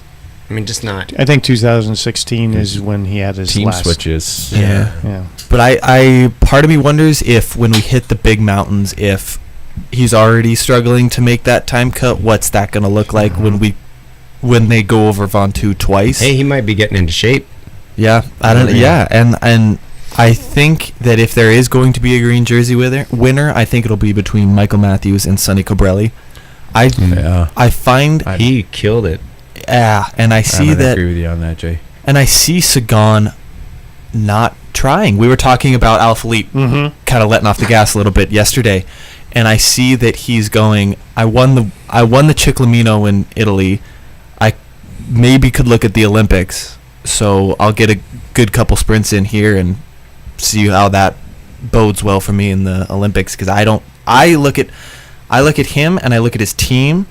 I mean, just not. I think 2016 is when he had his Team last switches. Yeah. But I part of me wonders if when we hit the big mountains, if he's already struggling to make that time cut, what's that going to look like when they go over Ventoux twice? Hey, he might be getting into shape. Yeah, I don't. Yeah, and I think that if there is going to be a green jersey winner, I think it'll be between Michael Matthews and Sonny Cobrelli. I find He killed it. and I see I that, agree with you on that, Jay. and I see Sagan not trying. We were talking about Alaphilippe kind of letting off the gas a little bit yesterday, and I see that he's going, I won the Ciclamino in Italy. I maybe could look at the Olympics, so I'll get a good couple sprints in here and see how that bodes well for me in the Olympics, because I look at him and I look at his team,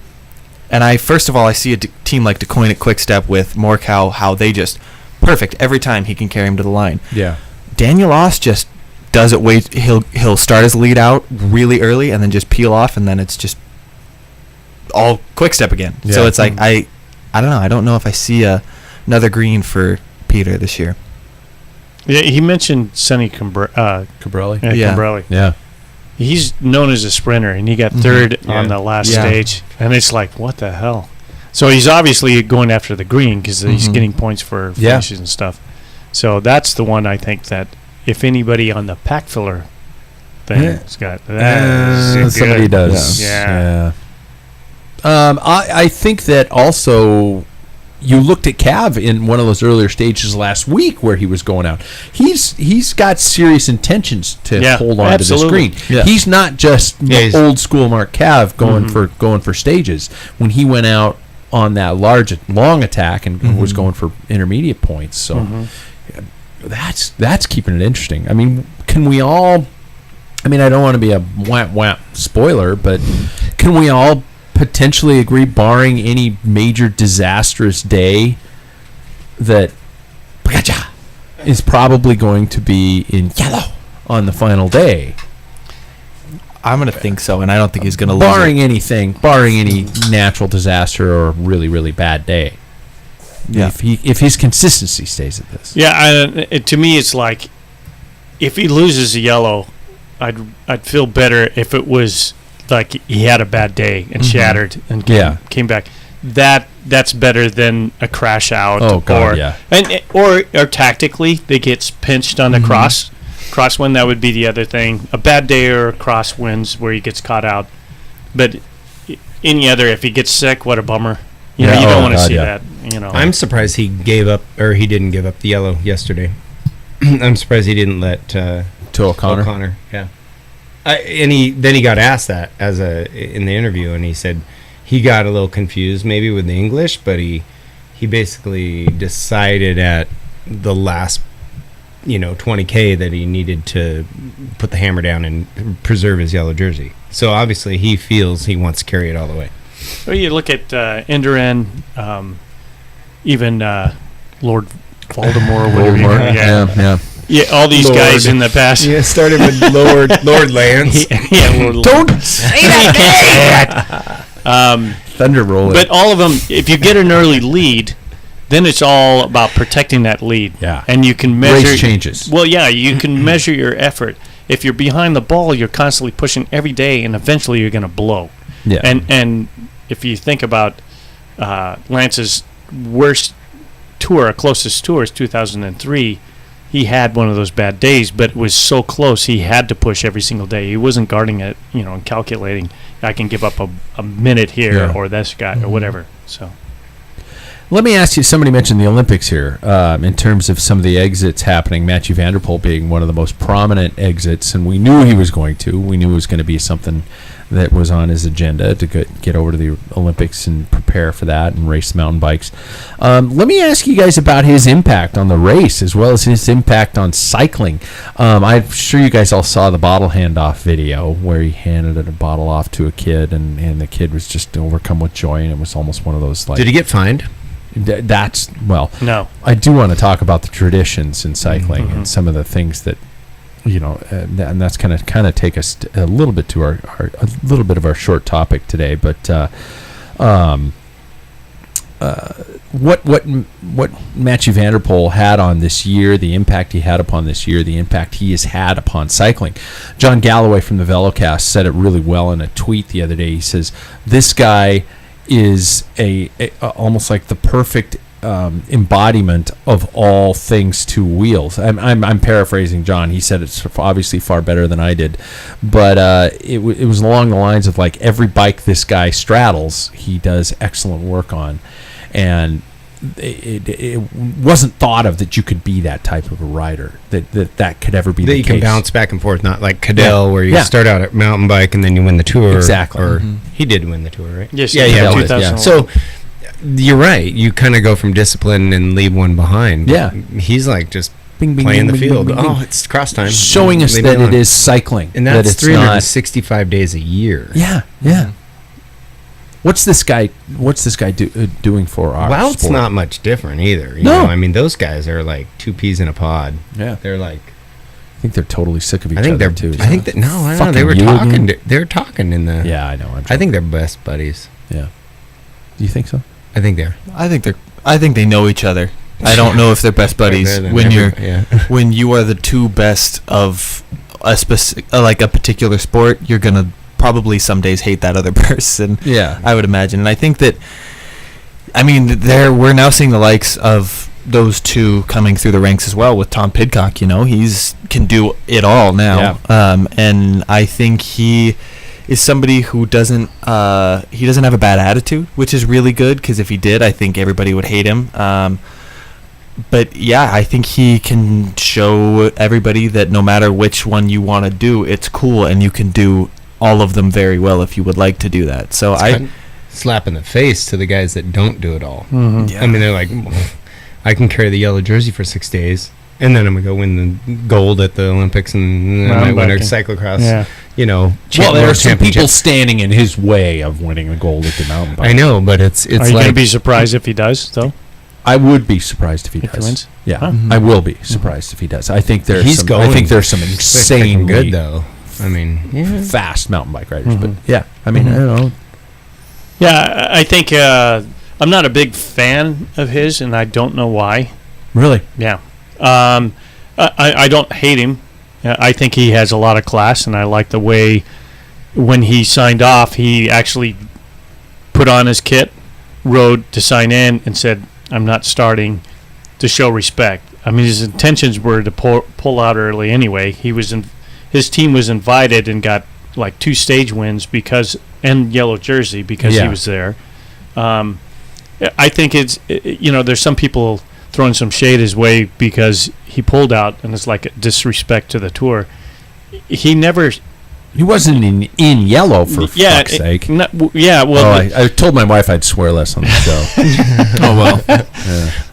and first of all I see a team like DeCoin at Quick-Step with Morcow, how they just perfect every time he can carry him to the line. Yeah. Daniel Oss just does it. He'll start his lead out really early and then just peel off, and then it's just all Quick-Step again. Yeah. So it's like I don't know. I don't know if I see another green for Peter this year. Yeah, he mentioned Sonny Cobrelli. Yeah. Cobrelli. Yeah. He's known as a sprinter, and he got third on the last Yeah. stage, and it's like, what the hell? So he's obviously going after the green because he's getting points for finishes and stuff. So that's the one I think that if anybody on the Packfiller thing's got that. Somebody does. Yeah. I think that also you looked at Cav in one of those earlier stages last week where he was going out. He's got serious intentions to hold on to this green. Yeah. He's not just old school Mark Cav going for stages. When he went out on that long attack and was going for intermediate points, so that's keeping it interesting. I mean, can we all? I mean, I don't want to be a whap spoiler, but can we all potentially agree, barring any major disastrous day, that is probably going to be in yellow on the final day? I'm going to think so, and I don't think he's going to lose barring any natural disaster or really, really bad day. Yeah. If his consistency stays at this. Yeah, to me, it's like if he loses a yellow, I'd feel better if it was like he had a bad day and shattered and came back. That's better than a crash out. Oh God, or tactically they get pinched on the crosswind. That would be the other thing. A bad day or a crosswinds where he gets caught out. But any other, if he gets sick, what a bummer. You know, you don't want to see that. You know, I'm surprised he gave up, or he didn't give up the yellow yesterday. I'm surprised he didn't let to O'Connor. Yeah. And he got asked that in the interview, and he said he got a little confused maybe with the English, but he basically decided at the last 20K that he needed to put the hammer down and preserve his yellow jersey. So obviously he feels he wants to carry it all the way. Well, you look at Enduran, even Lord Voldemort or whatever. Yeah, all these guys in the past. Yeah, started with Lord Lance. Lord Don't say that. Thunder rolling. But all of them, if you get an early lead, then it's all about protecting that lead. Yeah. And you can measure. Race changes. Well, yeah, you can measure your effort. If you're behind the ball, you're constantly pushing every day, and eventually you're going to blow. Yeah. And if you think about Lance's worst tour, closest tour is 2003. He had one of those bad days, but it was so close he had to push every single day. He wasn't guarding it, and calculating, I can give up a minute here or this guy or whatever. So, let me ask you, somebody mentioned the Olympics here in terms of some of the exits happening, Matthew Van Der Poel being one of the most prominent exits, and we knew he was going to. We knew it was going to be something that was on his agenda to get over to the Olympics and prepare for that and race mountain bikes. Let me ask you guys about his impact on the race as well as his impact on cycling. I'm sure you guys all saw the bottle handoff video where he handed a bottle off to a kid and the kid was just overcome with joy, and it was almost one of those like... Did he get fined? No. I do want to talk about the traditions in cycling and some of the things that and that's kind of take us a little bit to a little bit of our short topic today. But what Matthew Van Der Poel had on this year, the impact he had upon this year, the impact he has had upon cycling. John Galloway from the Velocast said it really well in a tweet the other day. He says this guy is a almost like the perfect embodiment of all things two wheels. I'm paraphrasing John. He said it's obviously far better than I did, but it was along the lines of like every bike this guy straddles, he does excellent work on, and it wasn't thought of that you could be that type of a rider, that could ever be the case. That you can bounce back and forth, not like Cadell where you start out at mountain bike and then you win the tour. Exactly. Or he did win the tour, right? Yes. Yeah. 2001. So you're right. You kind of go from discipline and leave one behind. Yeah. He's like just Bing, bing, playing bing, the bing, field. bing, bing, bing. It's cross time. Showing us that it is cycling. And that that's it's not 365 days a year. Yeah. What's this guy doing for our Well, it's sport? not much different either. You No. know? I mean, those guys are like two peas in a pod. Yeah. They're like... I think they're totally sick of each I think other they're... too. I think that... No, I don't know. They Fucking were you talking... again? They're talking in the... Yeah, I know. I think they're best buddies. Yeah. Do you think so? I think they're... I think they know each other. I don't know if they're best buddies when when you are the two best of a a particular sport. You're gonna probably some days hate that other person. Yeah. I would imagine, and I think that. I mean, we're now seeing the likes of those two coming through the ranks as well with Tom Pidcock. He's can do it all now. And I think he is somebody who doesn't have a bad attitude, which is really good, because if he did, I think everybody would hate him. But yeah, I think he can show everybody that no matter which one you want to do, it's cool, and you can do all of them very well if you would like to do that. So slap in the face to the guys that don't do it all. Mm-hmm. Yeah. I mean, they're like, I can carry the yellow jersey for 6 days, and then I'm gonna go win the gold at the Olympics, and then I might win a cyclocross. Yeah. Well, there are some people standing in his way of winning the gold at the mountain bike. I know, but it's Are you like going to be surprised if he does, though? I would be surprised if he If he does. wins? Yeah, Huh. I will be surprised if he does. I think there's He's some. going. I think there's some freaking insane good though. I mean, fast mountain bike riders. Mhm. But yeah, I mean, I don't know. Yeah, I think I'm not a big fan of his, and I don't know why. Really, Yeah. I don't hate him. I think he has a lot of class, and I like the way when he signed off, he actually put on his kit, rode to sign in, and said, I'm not starting, to show respect. I mean, his intentions were to pull out early anyway. His team was invited and got like 2 stage wins and yellow jersey because he was there. I think there's some people throwing some shade his way because he pulled out, and it's like a disrespect to the tour. He wasn't in yellow for fuck's sake. I told my wife I'd swear less on the show. Oh well.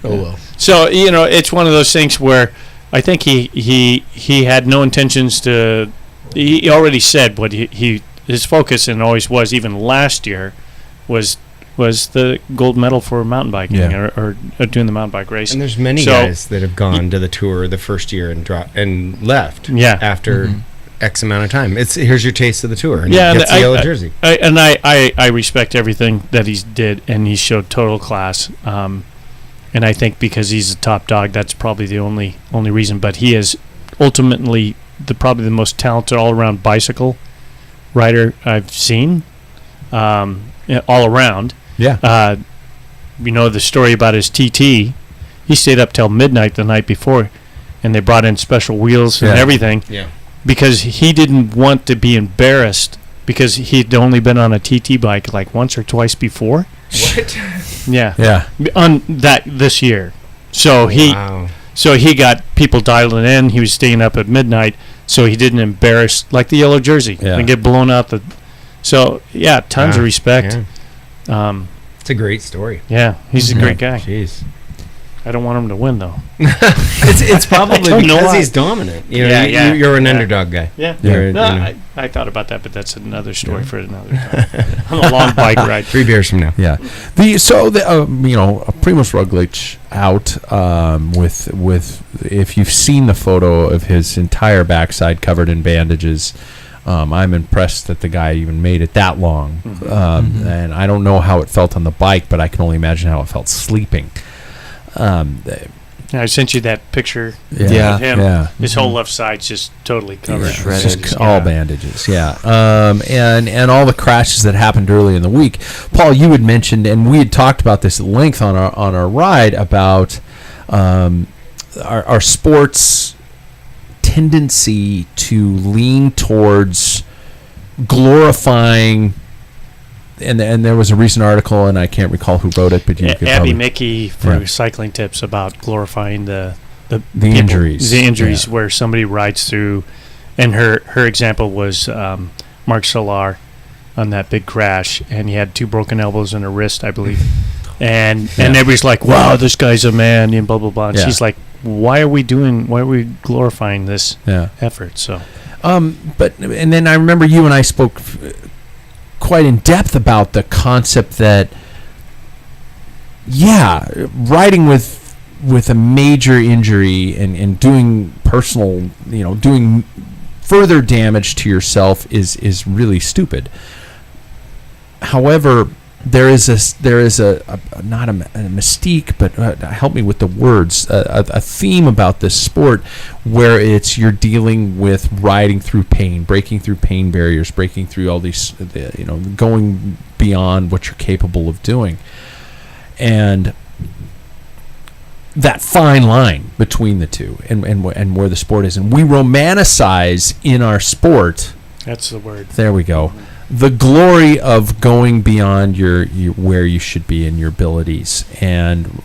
Oh well. So it's one of those things where I think he had no intentions to. He already said what his focus, and always was, even last year, was the gold medal for mountain biking or doing the mountain bike race. and there's many guys that have gone to the tour the first year and left. Yeah. After X amount of time. Here's your taste of the tour. And Yeah, he gets and the yellow jersey. I respect everything that he did, and he showed total class. And I think because he's a top dog, that's probably the only reason. But he is ultimately probably the most talented all-around bicycle rider I've seen, all around. Yeah. The story about his TT. He stayed up till midnight the night before, and they brought in special wheels and everything. Yeah. Because he didn't want to be embarrassed, because he'd only been on a TT bike like once or twice before. What? Yeah. Yeah. On this year. So Wow. he got people dialing in. He was staying up at midnight, so he didn't embarrass like the yellow jersey and get blown out So yeah, tons of respect. Yeah. It's a great story. Yeah, he's a great guy. Jeez. I don't want him to win though. It's probably don't know because why. he's dominant. Yeah. You're an underdog guy. Yeah. You're, No, I thought about that, but that's another story for another time. On a long bike ride. 3 beers from now. Yeah. Primož Roglic out with if you've seen the photo of his entire backside covered in bandages. I'm impressed that the guy even made it that long. And I don't know how it felt on the bike, but I can only imagine how it felt sleeping. I sent you that picture Yeah. of him. Yeah. His whole left side's just totally covered. Yeah. Shredded. Just Bandages, all bandages, and all the crashes that happened early in the week. Paul, you had mentioned, and we had talked about this at length on our ride about our sports tendency to lean towards glorifying. And there was a recent article, and I can't recall who wrote it, but you could Abby probably... Mickey for Cycling Tips about glorifying the injuries. The injuries where somebody rides through, and her example was Mark Solar on that big crash, and he had 2 broken elbows and a wrist, I believe. And everybody's like, wow, this guy's a man, and blah, blah, blah. And she's like, why are we glorifying this effort? So, and then I remember you and I spoke quite in depth about the concept that, riding with a major injury and doing personal, doing further damage to yourself is really stupid. However, there is a not a mystique, but help me with the words, a theme about this sport where you're dealing with riding through pain, breaking through pain barriers, breaking through all these, going beyond what you're capable of doing. And that fine line between the two and where the sport is. And we romanticize in our sport. That's the word. There we go. The glory of going beyond your where you should be in your abilities. And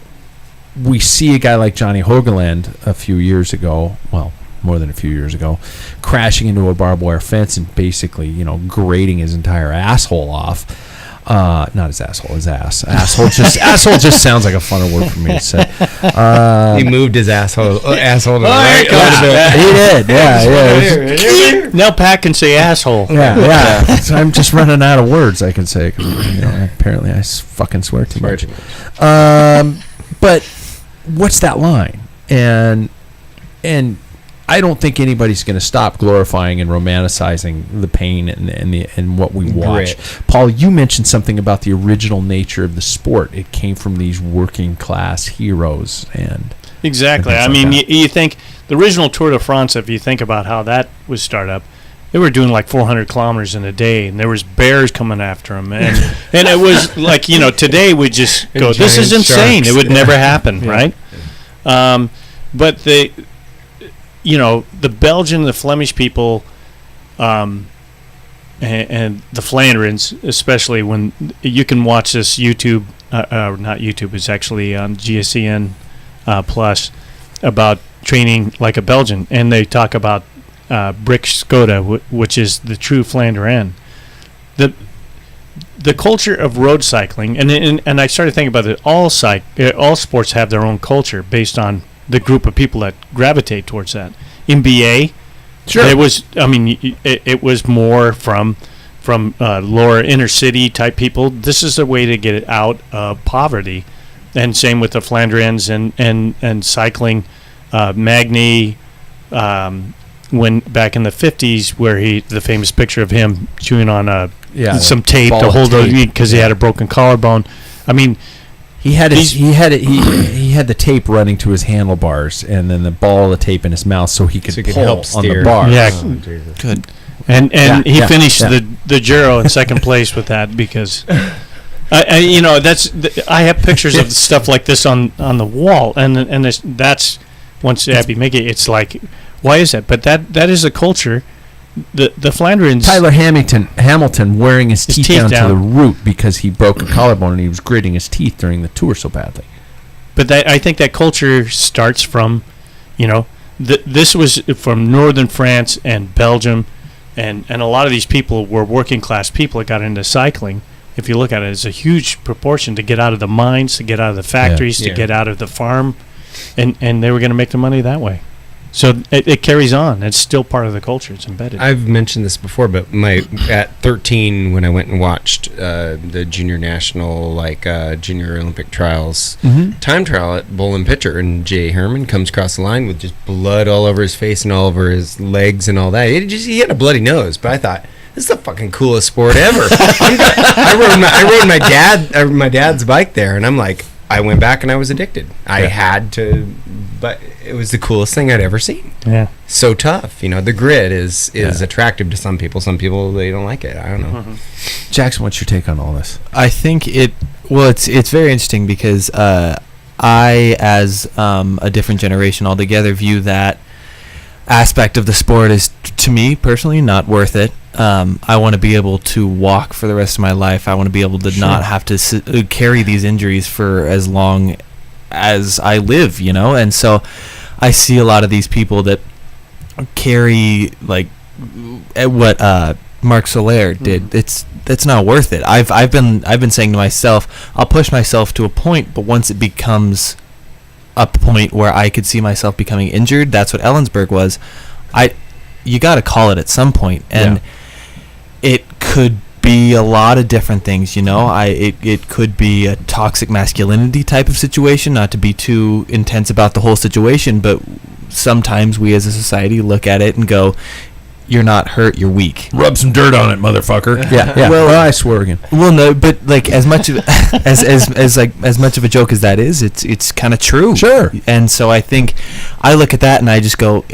we see a guy like Johnny Hogeland a few years ago, well, more than a few years ago, crashing into a barbed wire fence and basically, grating his entire asshole off. Not his asshole, his ass. Asshole just sounds like a funner word for me to say. He moved his asshole to the right. He did, yeah. Now Pat can say asshole. Yeah. So I'm just running out of words I can say. 'Cause, apparently I fucking swear too much. But what's that line? And I don't think anybody's going to stop glorifying and romanticizing the pain and what we watch. Grit. Paul, you mentioned something about the original nature of the sport. It came from these working class heroes and exactly. I mean, you think the original Tour de France, if you think about how that was started up, they were doing like 400 kilometers in a day, and there was bears coming after them, and it was like today we just go, this is insane. Sharks. It would never happen, right? But the Belgian, the Flemish people, and the Flandrians, especially when you can watch this YouTube, not YouTube, it's actually on GSCN Plus, about training like a Belgian, and they talk about Brick Skoda, which is the true Flandrian. The culture of road cycling, and I started thinking about it. All sports have their own culture based on the group of people that gravitate towards that. In BA, sure, it was. I mean, it was more from lower inner city type people. This is a way to get out of poverty, and same with the Flandrians and cycling. Magny, when back in the 50s, where the famous picture of him chewing on some tape to hold because he had a broken collarbone. I mean. He had the tape running to his handlebars, and then the ball of the tape in his mouth, so he could pull help on steer. the bar. Yeah, Good. And he finished the Giro in second place with that because, I have pictures of stuff like this on the wall, and that's once Abby make it, it's like, why is that? But that is a culture. The Flandrians. Tyler Hamilton wearing his teeth down to the root because he broke a collarbone and he was gritting his teeth during the tour so badly. But I think that culture starts from, this was from northern France and Belgium, and a lot of these people were working class people that got into cycling. If you look at it, it's a huge proportion to get out of the mines, to get out of the factories, to get out of the farm, and they were going to make the money that way. So it carries on. It's still part of the culture. It's embedded. I've mentioned this before, but at 13, when I went and watched the junior national, junior Olympic trials, time trial at Bowl and Pitcher, and Jay Herman comes across the line with just blood all over his face and all over his legs and all that. He had a bloody nose, but I thought, this is the fucking coolest sport ever. I rode my dad's bike there, and I'm like, I went back and I was addicted. I had to, but it was the coolest thing I'd ever seen. Yeah. So tough. The grit is attractive to some people. Some people, they don't like it. I don't know. Jackson, what's your take on all this? I think it's very interesting because I, as a different generation altogether, view that aspect of the sport as, to me personally, not worth it. I want to be able to walk for the rest of my life. I want to be able to not have to carry these injuries for as long as I live, and so I see a lot of these people that carry what Marc Soler did. It's not worth it. I've been saying to myself, I'll push myself to a point, but once it becomes a point where I could see myself becoming injured, that's what Ellensburg was. You got to call it at some point, and it could be a lot of different things, it could be a toxic masculinity type of situation, not to be too intense about the whole situation, but sometimes we as a society look at it and go, you're not hurt, you're weak. Rub some dirt on it, motherfucker. Yeah. Well, I swear again. Well, no, but as much of as much of a joke as that is, it's kind of true. Sure. And so I think I look at that and I just go,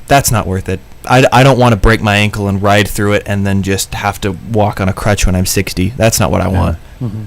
that's not worth it. I don't want to break my ankle and ride through it and then just have to walk on a crutch when I'm 60. That's not what I want. Mm-hmm.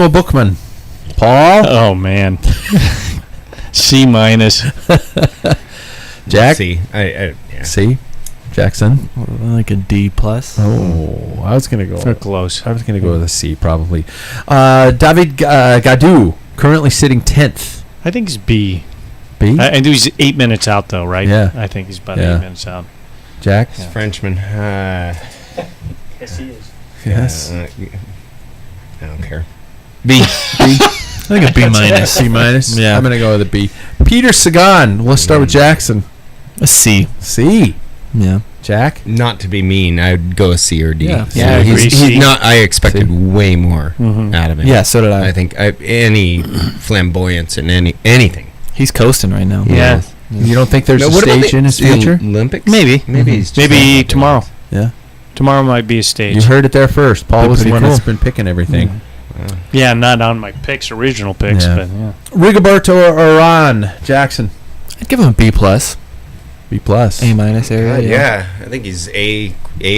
Timo Bookman. Paul? Oh man. C minus. Jack? See, yeah. C. Jackson? Like a D plus. Oh, I was going to So go. close. I was going to go with a C, probably. David Gadu, currently sitting 10th. I think he's B. B? I think he's 8 minutes out though, right? Yeah. I think he's about Yeah. 8 minutes out. Jack? He's Frenchman. Yes, he is. Yes. I don't care. B. B. I think a B minus. C minus? Yeah. I'm going to go with a B. Peter Sagan. Let's start with Jackson. A C. C. Yeah. Jack? Not to be mean, I'd go a C or D. Yeah. So Yeah, I agree, he's C. not. I expected C. way more Mhm. out of him. Yeah, so did I I. think any flamboyance in anything. He's coasting right now. Yeah. You don't think there's Now, a what about stage the in his future? Olympics? Maybe. Maybe Mhm. he's just Maybe not tomorrow. Yeah. Tomorrow might be a stage. You heard it there first. Paul Be was the pretty one cool. that's been picking everything. Yeah, not on my picks, original picks, Yeah. but yeah. Rigoberto Urán. Jackson. I'd give him a B plus. B plus. A minus area. Yeah, I think he's A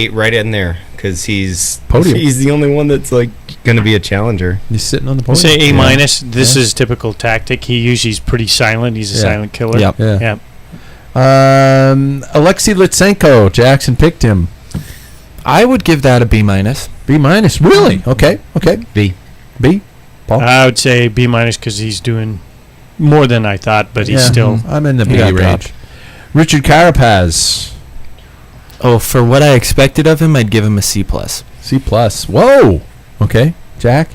right in there because he's Podium. He's the only one that's like going to be a challenger. He's sitting on the podium. Say A Yeah. minus. This Yeah. is typical tactic. He usually is pretty silent. He's a Yeah. silent killer. Yep. Yeah. Yeah. Alexei Litsenko. Jackson picked him. I would give that a B minus. B minus. Really? Okay. B. B. Paul. I would say B minus because he's doing more than I thought, but he's still. I'm in the B got range. dropped. Richard Carapaz. Oh, for what I expected of him, I'd give him a C plus. C plus. Whoa. Okay. Jack.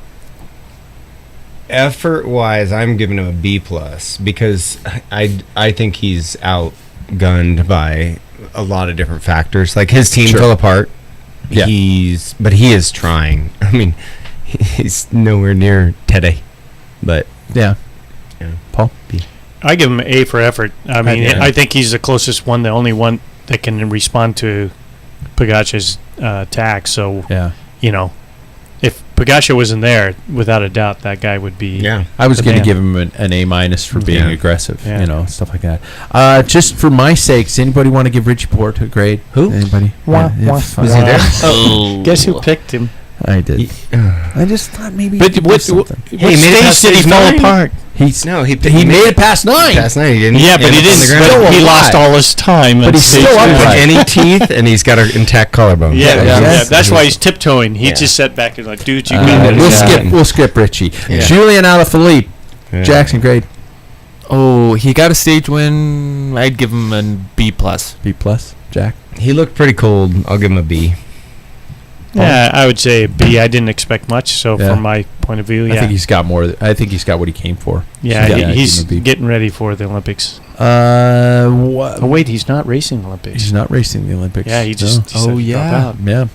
Effort wise, I'm giving him a B plus because I think he's outgunned by a lot of different factors. Like his team Sure. fell apart. Yeah. But he is trying. I mean, he's nowhere near Teddy, but Yeah. Yeah. Paul. B. I give him A for effort. I mean, Yeah. I think he's the closest one, the only one that can respond to Pogacar's attack. So, Yeah. if Pogacar wasn't there, without a doubt, that guy would be. yeah. I was The going to man. give him an A minus for being Yeah. aggressive. Yeah. Stuff like that. Just for my sakes, anybody want to give Richie Port a grade? Who? Anybody? Wah, wah, fine. Was he there? Oh, guess who picked him? I did. I just thought maybe. But he what, did what, something. what he made it stage past did he stage fall 9? apart? He's No, he made it past 9. Past 9. He didn't. Yeah, but he end up on didn't. the ground. Still But he alive. lost all his time. But at he's stage still two. upright. Any teeth, and he's got an intact collarbone. Yeah, Yeah. yeah, Yes. that's why he's tiptoeing. He Yeah. just sat back and like, dude, you got it. we'll Yeah. skip Richie. Yeah. Julian Alaphilippe. Yeah. Jackson grade Oh, he got a stage win. I'd give him a B plus. B plus. Jack. He looked pretty cold. I'll give him a B. Yeah, I would say B. I didn't expect much, so Yeah. from my point of view, I think yeah, he's got more. I think he's got what he came for. yeah, Yeah, I'd he's give him a B. getting ready for the Olympics. What? Oh wait, he's not racing Olympics. He's not racing the Olympics. Yeah, he just decided to drop out. Yeah.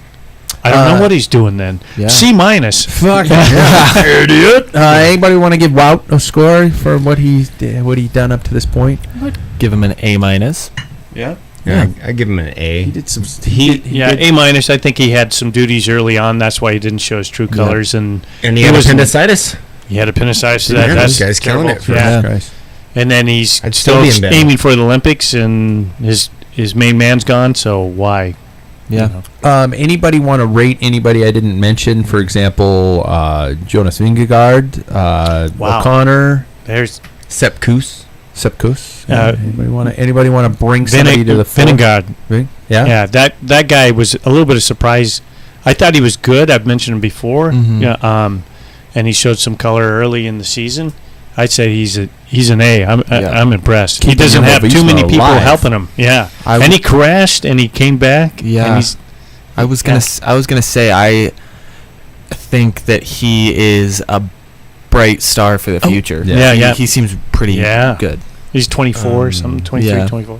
I don't know what he's doing then. Yeah. C minus. Fuck yeah. Idiot. Anybody want to give Wout a score for what he done up to this point? Give him an A minus. Yeah. Yeah, I give him an He A. did some. Yeah, A minus. I think he had some duties early on. That's why he didn't show his true colors, and And he He had was- appendicitis. he had appendicitis. Yeah, That's this guy's killing terrible. it for Yeah. Christ. And then he's I'd still still be in bed. aiming for the Olympics, and his main man's gone. So why? Yeah. Anybody want to rate anybody I didn't mention? For example, Jonas Vingegaard, Wow. O'Connor, There's Sepp Kuss. Sepkus. Uh, Anybody want to bring somebody to the fore? Vingegaard. Yeah. Yeah, that guy was a little bit of surprise. I thought he was good. I've mentioned him before. Mhm. Yeah. And he showed some color early in the season. I'd say he's an A. I'm impressed. Keeping he doesn't have too many Jumbo-Visma people alive. helping him. Yeah. I And w- he crashed and he came back. Yeah. And he's, I was gonna say I think that he is a bright star for the future. Yeah. Yeah, He seems pretty good. he's 24 or something, 23, yeah. 24.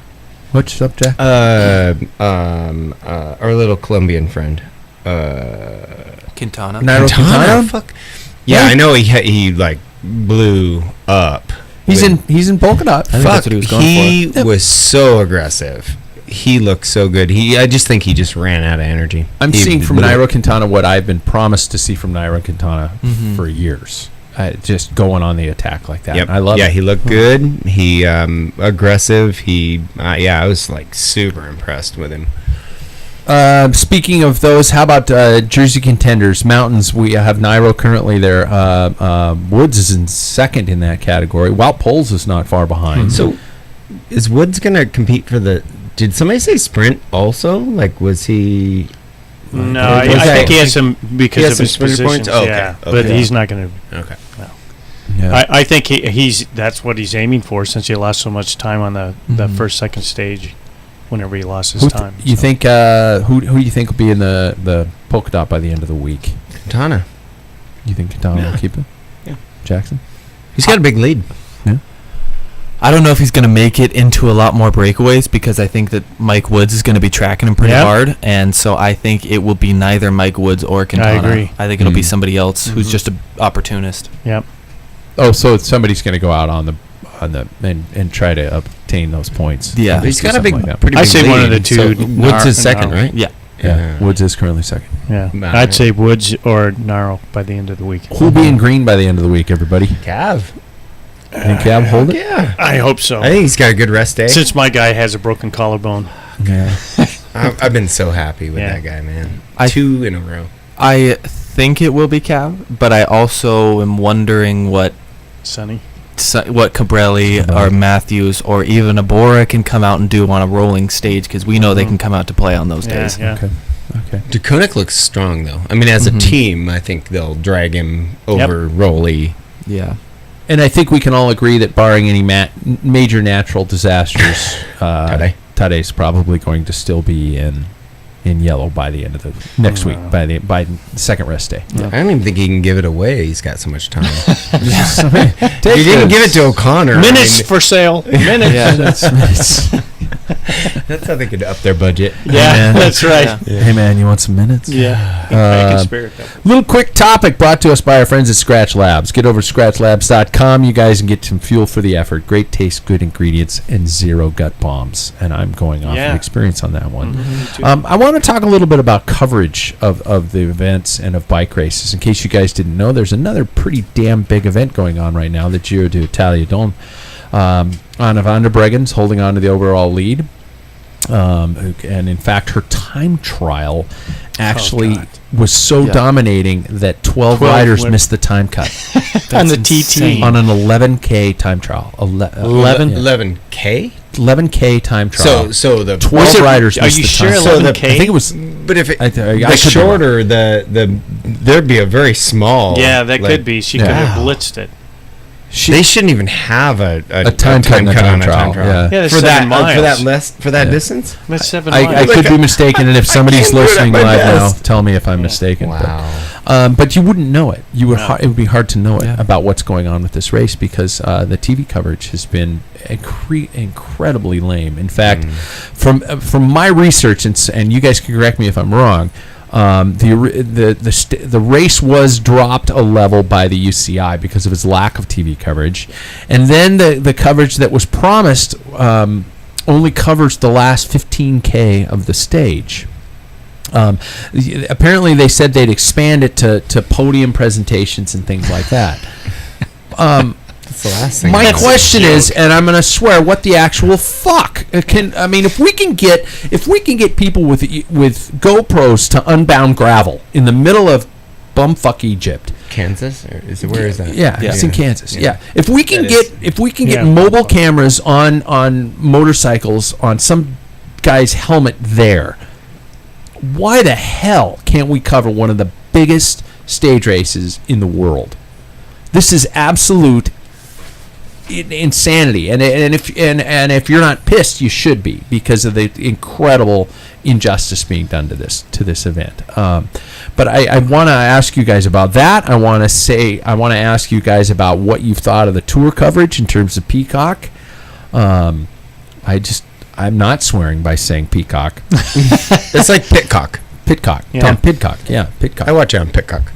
What's up, Jack? Our little Colombian friend. Quintana. Nairo Quintana? Fuck. Yeah, Yeah. I know he like blew up. He's with- in polka dot. I think that's what he was going he for. was so aggressive. He looked so good. I just think he just ran out of energy. I'm He seeing from blew Nairo it. Quintana what I've been promised to see from Nairo Quintana Mhm. for years. Just going on the attack like that. Yep. I love Yeah, it. he looked good. He aggressive. I was like super impressed with him. Speaking of those, how about Jersey contenders, mountains? We have Nairo currently there. Woods is in second in that category. Wout Poels is not far behind. So, is Woods gonna compete for the? Did somebody say sprint also? Like, was he? No, Okay. I think he has some because He has of some his sprinter positions. points? Oh, okay. Yeah, Okay. but he's not going to. Okay. Yeah. I think he's that's what he's aiming for since he lost so much time on the Mhm. first, second stage whenever he lost his Who time. you so. think? Who do you think will be in the polka dot by the end of the week? Quintana. You think Quintana Yeah. will keep it? Yeah. Jackson. He's got a big lead. I don't know if he's going to make it into a lot more breakaways because I think that Mike Woods is going to be tracking him pretty Yeah. hard, and so I think it will be neither Mike Woods or Quintana. agree. I think it'll be Mhm. somebody else who's Mhm. just an opportunist. Yep. Oh, so somebody's going to go out on the and try to obtain those points. Yeah. Obviously, He's got a something big, like that. pretty I big say lead. one of the two. So Woods is second, Naro. right? Yeah. Yeah. Woods is currently second. Yeah, Nah. I'd say Woods or Naro by the end of the week. Who'll be in green by the end of the week, everybody? Cav. Think Cav hold it? Yeah. I hope so. I think he's got a good rest day. Since my guy has a broken collarbone. Yeah. I've been so happy with Yeah. that guy, man. I- 2 in a row. I think it will be Cav, but I also am wondering what Sonny. Cabrelli or Matthews or even Abora can come out and do on a rolling stage because we know they can come out to play on those Yeah, days. yeah. Okay. Okay. DeKoenick looks strong, though. I mean, as a team, I think they'll drag him over Rolly. Yeah. And I think we can all agree that barring any major natural disasters, Tade's probably going to still be in yellow by the end of the next week, by the second rest day. I don't even think he can give it away. He's got so much time. He He didn't give it to O'Connor. Minutes for sale. Minutes. Yeah, that's That's how they could up their budget. Yeah, that's right. Yeah. Hey man, you want some minutes? Yeah. I can spare it. Little quick topic brought to us by our friends at Scratch Labs. Get over to scratchlabs.com. You guys can get some fuel for the effort. Great taste, good ingredients, and zero gut bombs. And I'm going off of experience on that one. I want to talk a little bit about coverage of the events and of bike races. In case you guys didn't know, there's another pretty damn big event going on right now, the Giro d'Italia Dome. Anna van der Breggen's holding on to the overall lead. And in fact, her time trial actually was so dominating that 12 riders missed the time cut on the TT on an 11K time trial. 11K? 11K time trial. So the 12 riders Are missed you the sure time. 11K? I think it was. But if it, I the could be shorter, there'd be a very small. Yeah, that could be. She could have blitzed it. They shouldn't even have a time cut on a time trial. Yeah, for that miles. for that distance. That's 7 I miles. could be mistaken, and if somebody's can't do it at listening my live now, best. tell me if I'm mistaken. Wow. But you wouldn't know it. You would. No. It would be hard to know it about what's going on with this race because the TV coverage has been incredibly lame. In fact, from my research, and you guys can correct me if I'm wrong, the race was dropped a level by the UCI because of its lack of TV coverage, and then the coverage that was promised only covers the last 15K of the stage. Apparently, they said they'd expand it to podium presentations and things like that. That's the last thing. My question is, and I'm going to swear, what the actual fuck if we can get people with GoPros to unbound gravel in the middle of bumfuck Egypt, Kansas, or where is that? Yeah, it's in Kansas. Yeah. If we can get Yeah. mobile cameras on motorcycles on some guy's helmet there, why the hell can't we cover one of the biggest stage races in the world? This is absolute insanity, and if you're not pissed, you should be, because of the incredible injustice being done to this event. But I want to ask you guys about that. I want to ask you guys about what you've thought of the tour coverage in terms of Peacock. I'm not swearing by saying Peacock. It's like Pitcock. Pitcock. Yeah. Tom Pitcock. Yeah, Pitcock. I watch it on Pitcock.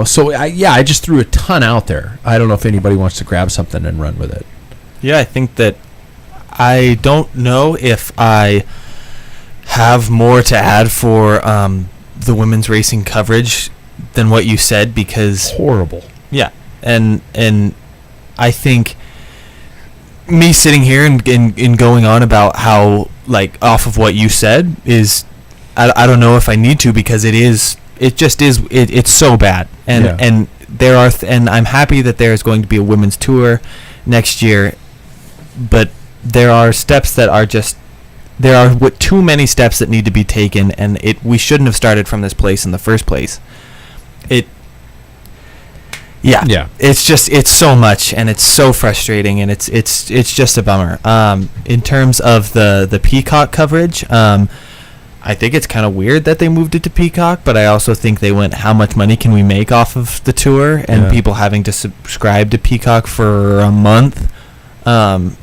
So I just threw a ton out there. I don't know if anybody wants to grab something and run with it. Yeah, I think that I don't know if I have more to add for the women's racing coverage than what you said, because Horrible. yeah, and I think me sitting here and going on about how, like, off of what you said is, I don't know if I need to, because it's so bad, and there are and I'm happy that there is going to be a women's tour next year, but there are steps that are just too many steps that need to be taken, and we shouldn't have started from this place in the first place. It's so much, and it's so frustrating, and it's just a bummer. In terms of the Peacock coverage, I think it's kind of weird that they moved it to Peacock, but I also think they went, how much money can we make off of the tour, and people having to subscribe to Peacock for a month. I've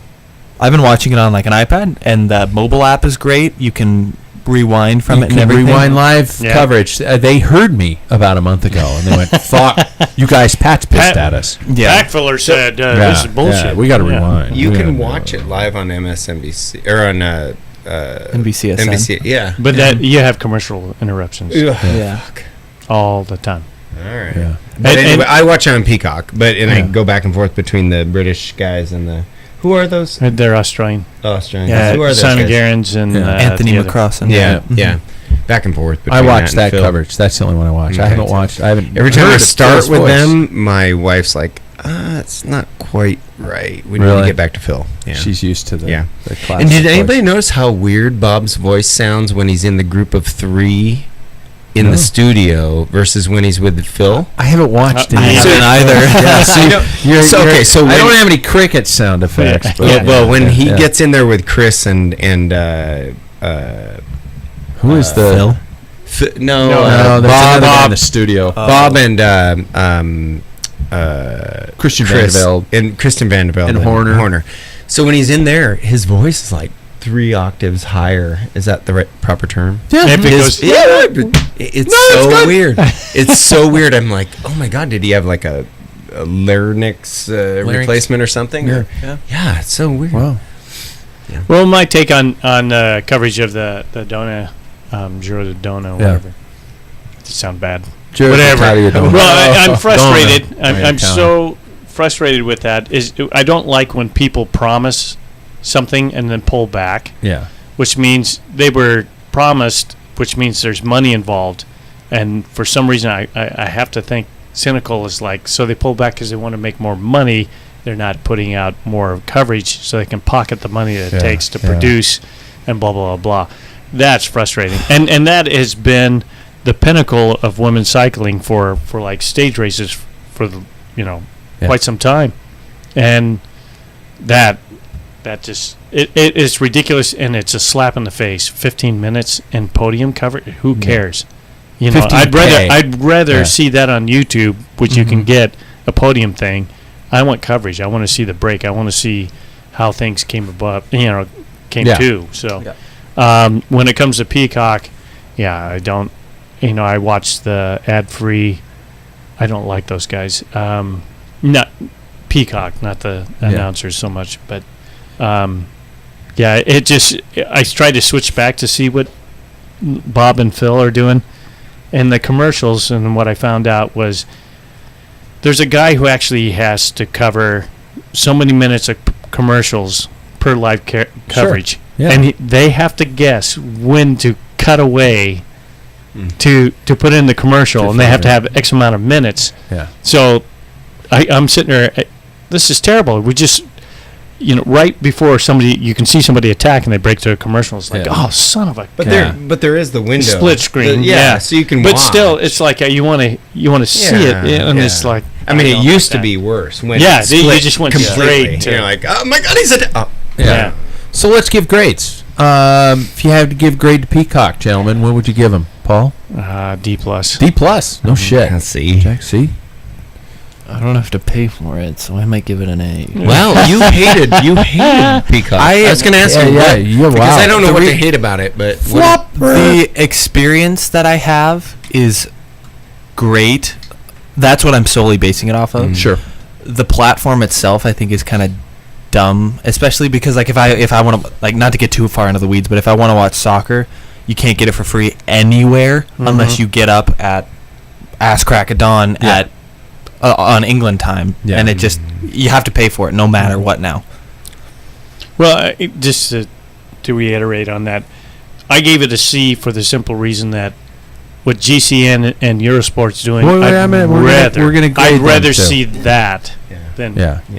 been watching it on like an iPad, and the mobile app is great. You can rewind from it and everything. Rewind live coverage. They heard me about a month ago, and they went, "Fuck, you guys, Pat's pissed at us." Yeah, Packfiller said this is bullshit. Yeah, we got to rewind. You can watch it live on MSNBC or on NBCSN. NBC. Yeah, But that you have commercial interruptions Yeah. all the time. All right. Yeah. But And- anyway, I watch it on Peacock, I Yeah. go back and forth between the British guys and the. Who are those? They're Australian. Oh, Australian. Yeah, Who are those Simon guys? Gerrans and Anthony the other- McCrossan. Yeah, yeah. Back and forth. I between watched that and Phil. coverage. That's the only one I watched. I Okay. haven't watched. I haven't. Every time I heard start Phil's with voice. them, my wife's like, It's not quite right. We need Really? to get back to Phil. Yeah. She's used to the Yeah. the classic And did voice. anybody notice how weird Bob's voice sounds when he's in the group of 3 in No. the studio versus when he's with Phil? I haven't watched I any. haven't either. Yeah, see, Okay, so I when- don't have any cricket sound effects. Yeah. But Yeah, well, when he yeah. gets in there with Chris and who is the Phil? no, No, there's another guy in the studio. Bob and Christian Chris Vandervelde. and Kristen Vanderbilt And Horner. So when he's in there, his voice is like 3 octaves higher. Is that the right proper term? Yeah, If it His- goes- it's No, so it's good. weird. It's so weird. I'm like, oh my god, did he have like a larynx replacement or something? Yeah. Yeah, it's so weird. Wow. Well, my take on coverage of the Dona, Giro de Dona, whatever. It sound bad. Whatever. Well, I'm frustrated. I'm so frustrated with that. I don't like when people promise something and then pull back, Yeah. which means they were promised, which means there's money involved. And for some reason, I have to think cynical is like, so they pull back because they want to make more money. They're not putting out more coverage so they can pocket the money that it takes to produce and blah, blah, blah, blah. That's frustrating. And that has been the pinnacle of women's cycling for like stage races for the, quite some time. And that just it is ridiculous, and it's a slap in the face. 15 minutes and podium cover, who cares? I'd rather see that on YouTube, which you can get a podium thing. I want coverage. I want to see the break. I want to see how things came to. So when it comes to Peacock, I don't. I watch the ad-free. I don't like those guys. Not Peacock, not the announcers so much, but it just. I tried to switch back to see what Bob and Phil are doing in the commercials, and what I found out was there's a guy who actually has to cover so many minutes of commercials per live coverage, and they have to guess when to cut away to put in the commercial, and they have to have X amount of minutes. Yeah. So I'm sitting there. This is terrible. We just, right before you can see somebody attack, and they break to a commercial. It's like, oh, son of a. But there is the window. Split screen. So you can. But watch. still, it's like you want to see it, and it's like. I mean, it used to be worse when. Yeah, it they split just went completely. straight to. You're like, oh my god, he's a. Yeah. So let's give grades. If you had to give grade to Peacock, gentlemen, what would you give him, Paul? D plus. D plus. No shit. Let's see. Jack, C. I don't have to pay for it, so I might give it an A. Well, you hated Peacock. I was going to ask you what, because I don't know what to hate about it, but The experience that I have is great. That's what I'm solely basing it off of. Sure. The platform itself, I think, is kind of dumb, especially because like if I want to, like, not to get too far into the weeds, but if I want to watch soccer, you can't get it for free anywhere unless you get up at ass crack of dawn at on England time, and it just, you have to pay for it no matter what now. Well, just to reiterate on that, I gave it a C for the simple reason that what GCN and Eurosport's doing, we're gonna grade I'd rather them too. see that than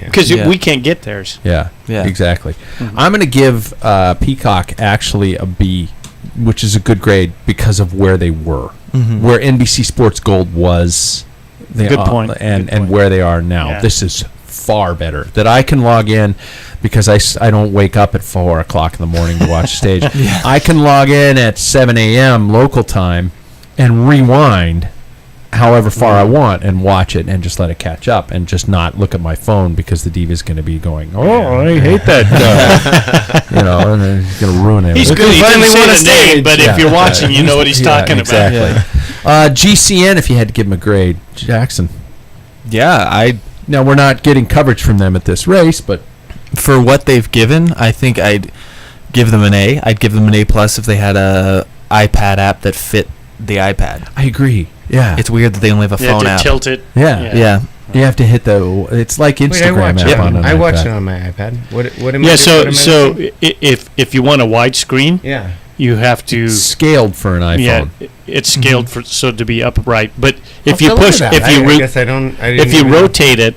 because we can't get theirs. Yeah, exactly. I'm going to give Peacock actually a B, which is a good grade because of where they were, where NBC Sports Gold was. Good point. And where they are now. Yeah. This is far better. That I can log in because I don't wake up at 4 o'clock in the morning to watch stage. I can log in at 7 a.m. local time and rewind however far I want and watch it and just let it catch up and just not look at my phone because the diva's going to be going, I hate that guy. And he's going to ruin it. He's good. He finally won a stage, but if you're watching, you know what he's talking about. Exactly. GCN, if you had to give him a grade, Jackson. Now we're not getting coverage from them at this race, but for what they've given, I think I'd give them an A. I'd give them an A plus if they had a iPad app that fit the iPad. I agree. Yeah, it's weird that they only have a phone app. Tilt it. Yeah. You have to hit it's like Instagram app on an I watch iPad. it on my iPad. What am I so if you want a widescreen, you have to Scaled for an iPhone. Yeah, it's scaled for so to be upright. But if I'll you have to look push, at if that. you I ro- guess I don't. I if didn't you even know. rotate it,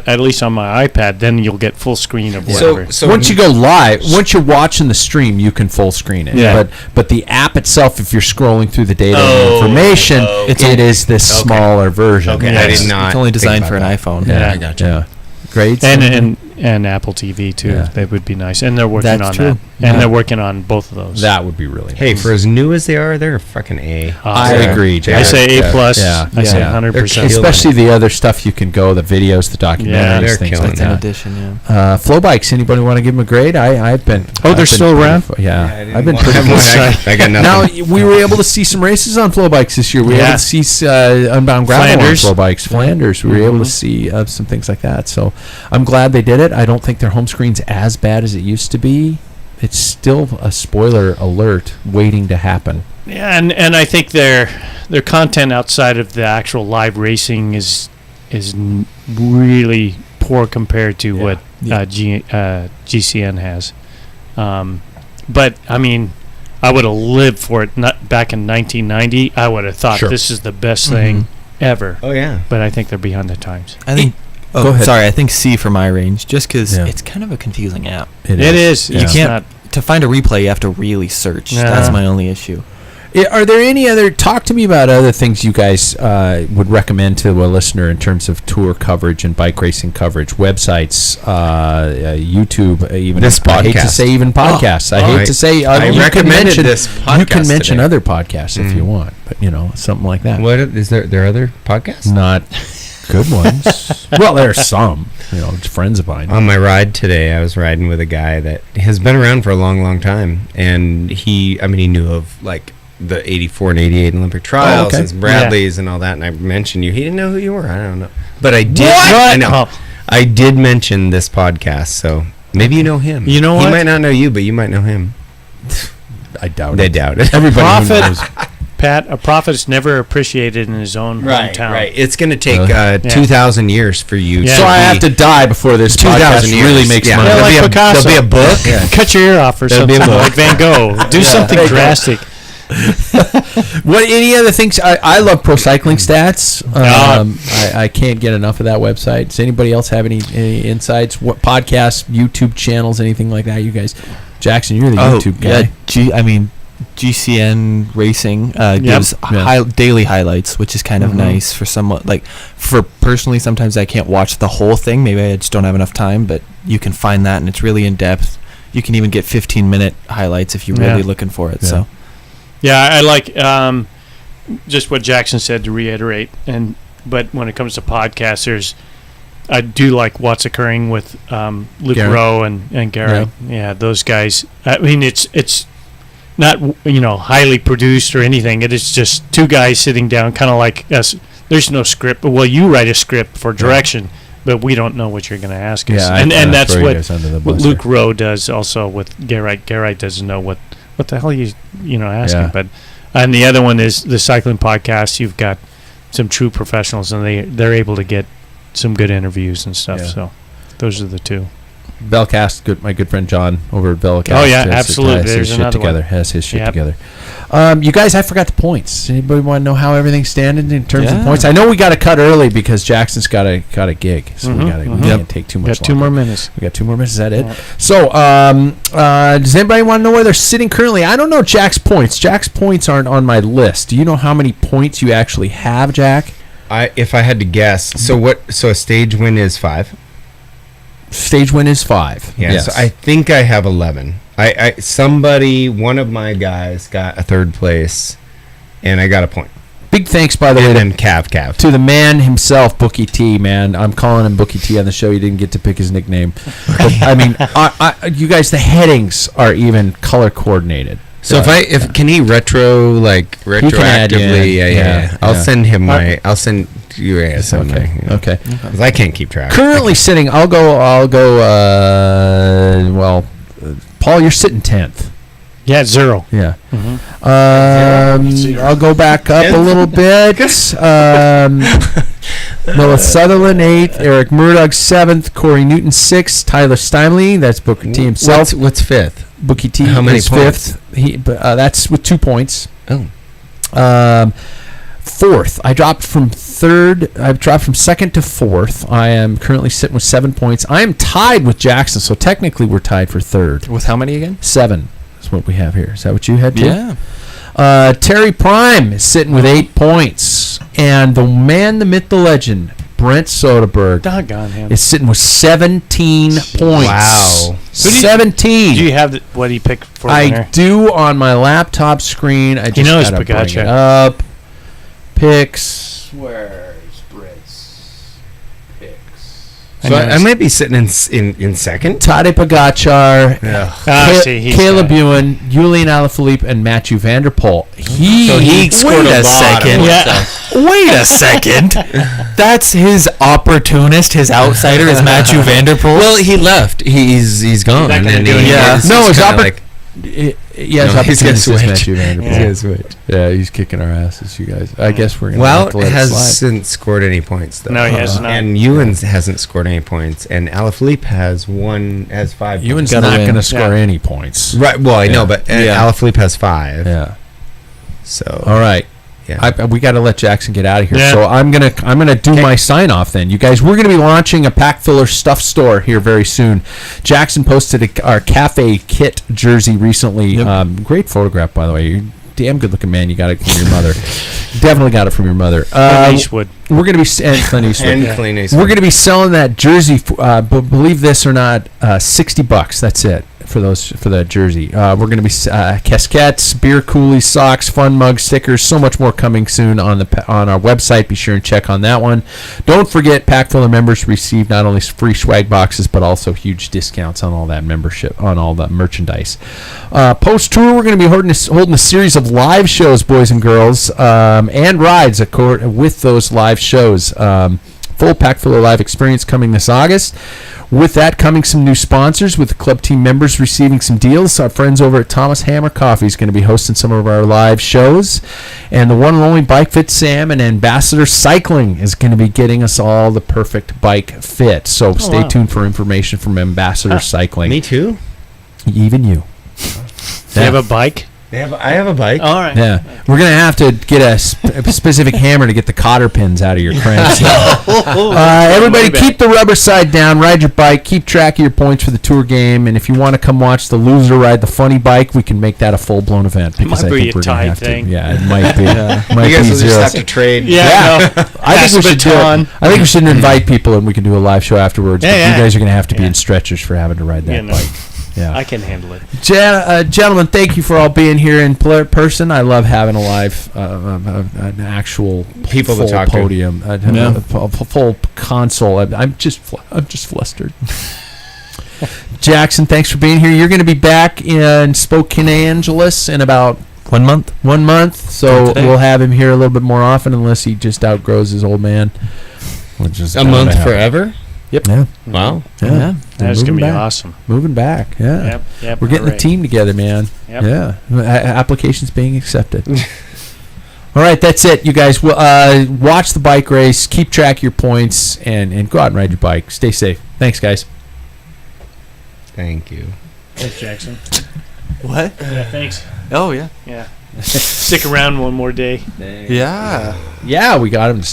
at least on my iPad, then you'll get full screen of whatever. So Once you go live, once you're watching the stream, you can full screen it. Yeah. But the app itself, if you're scrolling through the data Oh, and information, oh, it is this okay. smaller version. Okay, I I did did not. It's only think designed about for an that. iPhone. Yeah. I gotcha. Yeah. Great. And Apple TV too. Yeah. That would be nice. And they're working That's on true. that. And they're working on both of those. That would be really Hey, nice. for as new as they are, they're a fucking A. I Yeah. agree, I Jared. say A Yeah. plus. Yeah. I say Yeah. 100%. Especially the other stuff you can go, the videos, the documentaries, they're things killing like That's an that. addition, yeah. Flow bikes. Anybody want to give them a grade? I've been. Oh, I've they're been still pretty around? Yeah, I've been I pretty. have one. I got Now nothing. we were able to see some races on flow bikes this year. We were able Yeah. to see Unbound Gravel Flanders. on flow bikes. Flanders. We were able to see some things like that. So I'm glad they did it. I don't think their home screen's as bad as it used to be. It's still a spoiler alert waiting to happen. Yeah, and I think their content outside of the actual live racing is really poor compared to what Yeah. GCN has. But I mean, I would have lived for it. Not back in 1990, I would have thought Sure. this is the best thing ever. Oh yeah. But I think they're behind the times. I think. Go ahead. Sorry, I think C for my range, just because Yeah. it's kind of a confusing app. It is. Yeah. It's You can't- not. To find a replay, you have to really search. Yeah. That's my only issue. Are there any other? Talk to me about other things you guys would recommend to a listener in terms of tour coverage and bike racing coverage, websites, YouTube, even This I hate to podcast. say even podcasts. I hate to say I you can recommended mention- this You can podcast mention today. other podcasts if you want, but something like that. What is there? There are other podcasts? Not good ones. Well, there's some. Friends of mine. On my ride today, I was riding with a guy that has been around for a long, long time, and he knew of like the '84 and '88 Olympic trials, okay. and Bradley's, and all that. And I mentioned you. He didn't know who you were. I don't know, but I did. What? I know. Oh. I did mention this podcast, so maybe you know him. You know he what? might not know you, but you might know him. I doubt They it. doubt it. Everybody who Prophet. knows. Pat, a prophet is never appreciated in his own hometown. Right. It's going to take Really? 2,000 years for you. Yeah. So I be- have to die before this 2,000 podcast years. really makes Yeah. money. Yeah, There'll like be a- Picasso. there'll be a book. Yeah. Cut your ear off or There'll be a something book. like Van Gogh. Do something There you go. drastic. What? Any other things? I love Pro Cycling Stats. Yeah. I can't get enough of that website. Does anybody else have any insights? What podcasts, YouTube channels, anything like that? You guys, Jackson, you're the YouTube guy. Yeah, GCN Racing gives Yeah. daily highlights, which is kind of nice for someone for personally. Sometimes I can't watch the whole thing. Maybe I just don't have enough time, but you can find that, and it's really in depth. You can even get 15-minute highlights if you're really looking for it. Yeah. So, Yeah, I like just what Jackson said to reiterate. But when it comes to podcasters, I do like What's Occurring with Luke Garrett. Rowe and Garrett. Yeah, those guys. I mean, it's not highly produced or anything. It is just two guys sitting down, kind of like us. There's no script. Well, you write a script for direction, but we don't know what you're going to ask us. Yeah, and that's throw you what guys under the what bus Luke there. Rowe does also with Garrett. Garrett doesn't know what the hell he's asking. Yeah. But and the other one is the cycling podcast. You've got some true professionals, and they're able to get some good interviews and stuff. Yeah. So those are the two. Velcast, my good friend John over at Velcast. Oh, yeah, has absolutely. his There's shit another one. together. Has his shit Yep. together. You guys, I forgot the points. Anybody want to know how everything's standing in terms of Yeah. points? I know we got to cut early because Jackson's got a gig, so we Mhm. can't take too much. Got 2 more longer. minutes. We got 2 more minutes. Is that it? Yeah. So, does anybody want to know where they're sitting currently? I don't know Jack's points. Jack's points aren't on my list. Do you know how many points you actually have, Jack? If I had to guess, so a stage win is 5. Stage win is 5. Yeah, Yes. so I think I have 11. One of my guys got a 3rd place, and I got a point. Big thanks, by the way, And to then Cav. to the man himself, Bookie T, man. I'm calling him Bookie T on the show. You didn't get to pick his nickname. But, I mean, you guys, the headings are even color coordinated. So can he retroactively? in. Yeah. I'll Yeah. send him I'll send you something. Okay. 'Cause I can't keep track. Currently sitting, I'll go, Paul, you're sitting 10th. Yeah, 0. Yeah. Mm-hmm. I'll go back up a little bit. Noah Sutherland 8th, Eric Murdoch 7th, Corey Newton 6th, Tyler Steinley, that's Booker T himself. What's 5th? Bookie T How many is points? fifth. That's with 2 points. Oh. Fourth, I dropped from third. I've dropped from second to fourth. I am currently sitting with 7 points. I am tied with Jackson, so technically we're tied for third. With how many again? 7 is what we have here. Is that what you had too? Yeah. Terry Prime is sitting with 8 points, and the man, the myth, the legend, Brent Soderberg, Doggone him. is sitting with 17 points. Wow. 17. Do you have what do you pick for I winner? do on my laptop screen. I just knows gotta bring Pagacha. it up. Picks. Where's Brits? Picks. So I might be sitting in second. Tadej Pogacar, Caleb got it. Ewan, Julian Alaphilippe, and Matthew Van Der Poel. He scored a second. Yeah. Wait a second. That's his opportunist, his outsider, is Matthew Van Der Poel. Well, he left. He's gone. not gonna and do it Yeah. he's No, his kinda oppor- like, Yes, No, he's gonna opportunist is switch. Matthew Van Der Yeah. Poel. he's gonna switch. Yeah, he's kicking our asses, you guys. I guess we're gonna Well, have to let it slide. hasn't scored any points though. No, he has not. And Ewan hasn't scored any points, and Alaphilippe has 5. Ewan's Gotta not win. going to score Yeah. any points. Right. Well, I know, Yeah. but Yeah. Alaphilippe has 5. Yeah. So All right. yeah. We got to let Jackson get out of here. Yeah. So I'm gonna do my sign off then. You guys, we're gonna be launching a Packfiller stuff store here very soon. Jackson posted our cafe kit jersey recently. Yep. Great photograph, by the way. You're a damn good looking man. You got it from your mother. Definitely got it from your mother. Clint Eastwood. We're gonna be and Clint Eastwood. and Yeah. Clean Eastwood. We're going to be selling that jersey. Believe this or not, $60. That's it for that jersey. We're going to be casquettes, beer coolies, socks, fun mugs, stickers. So much more coming soon on our website. Be sure and check on that one. Don't forget, Packfiller members receive not only free swag boxes but also huge discounts on all that membership, on all the merchandise. Post tour, we're going to be holding a series of live shows, boys and girls, and rides with those live shows. Full Packfiller live experience coming this August. With that coming some new sponsors, with the club team members receiving some deals. Our friends over at Thomas Hammer Coffee is going to be hosting some of our live shows. And the one and only Bike Fit Sam and Ambassador Cycling is going to be getting us all the perfect bike fit. So stay wow. tuned for information from Ambassador Cycling. Me too. Even you. Do you have a bike? I have a bike. All right. Yeah, we're gonna have to get a specific hammer to get the cotter pins out of your cranks. Everybody, keep the rubber side down. Ride your bike. Keep track of your points for the tour game. And if you want to come watch the loser ride the funny bike, we can make that a full blown event. It Because might I be think a we're gonna tied have thing. to. Yeah, it might be. Might You guys be will just zero. have to trade. Yeah. Yeah. I think we should do it. baton. I think we should invite people and we can do a live show afterwards. Yeah, but yeah. you guys are gonna have to be Yeah. in stretchers for having to ride that Yeah, no. bike. Yeah. I can handle it. Gentlemen, thank you for all being here in person. I love having a live, an actual People to full talk to. podium, a full console. I'm just flustered. Jackson, thanks for being here. You're going to be back in Spokane, Angeles in about 1 month. 1 month, so Today. we'll have him here a little bit more often, unless he just outgrows his old man. Which is A bound to month happen. forever. Yeah, Wow. yeah. That's Moving going to be back. awesome. Moving back. Yeah. Yep. Yep. We're getting the hooray. team together, man. Yep. Yeah. Applications being accepted. All right, that's it. You guys watch the bike race, keep track of your points, and go out and ride your bike. Stay safe. Thanks, guys. Thank you. Thanks, Jackson. What? Yeah, thanks. Oh, yeah. Yeah. Stick around one more day. Yeah. Yeah, we got him to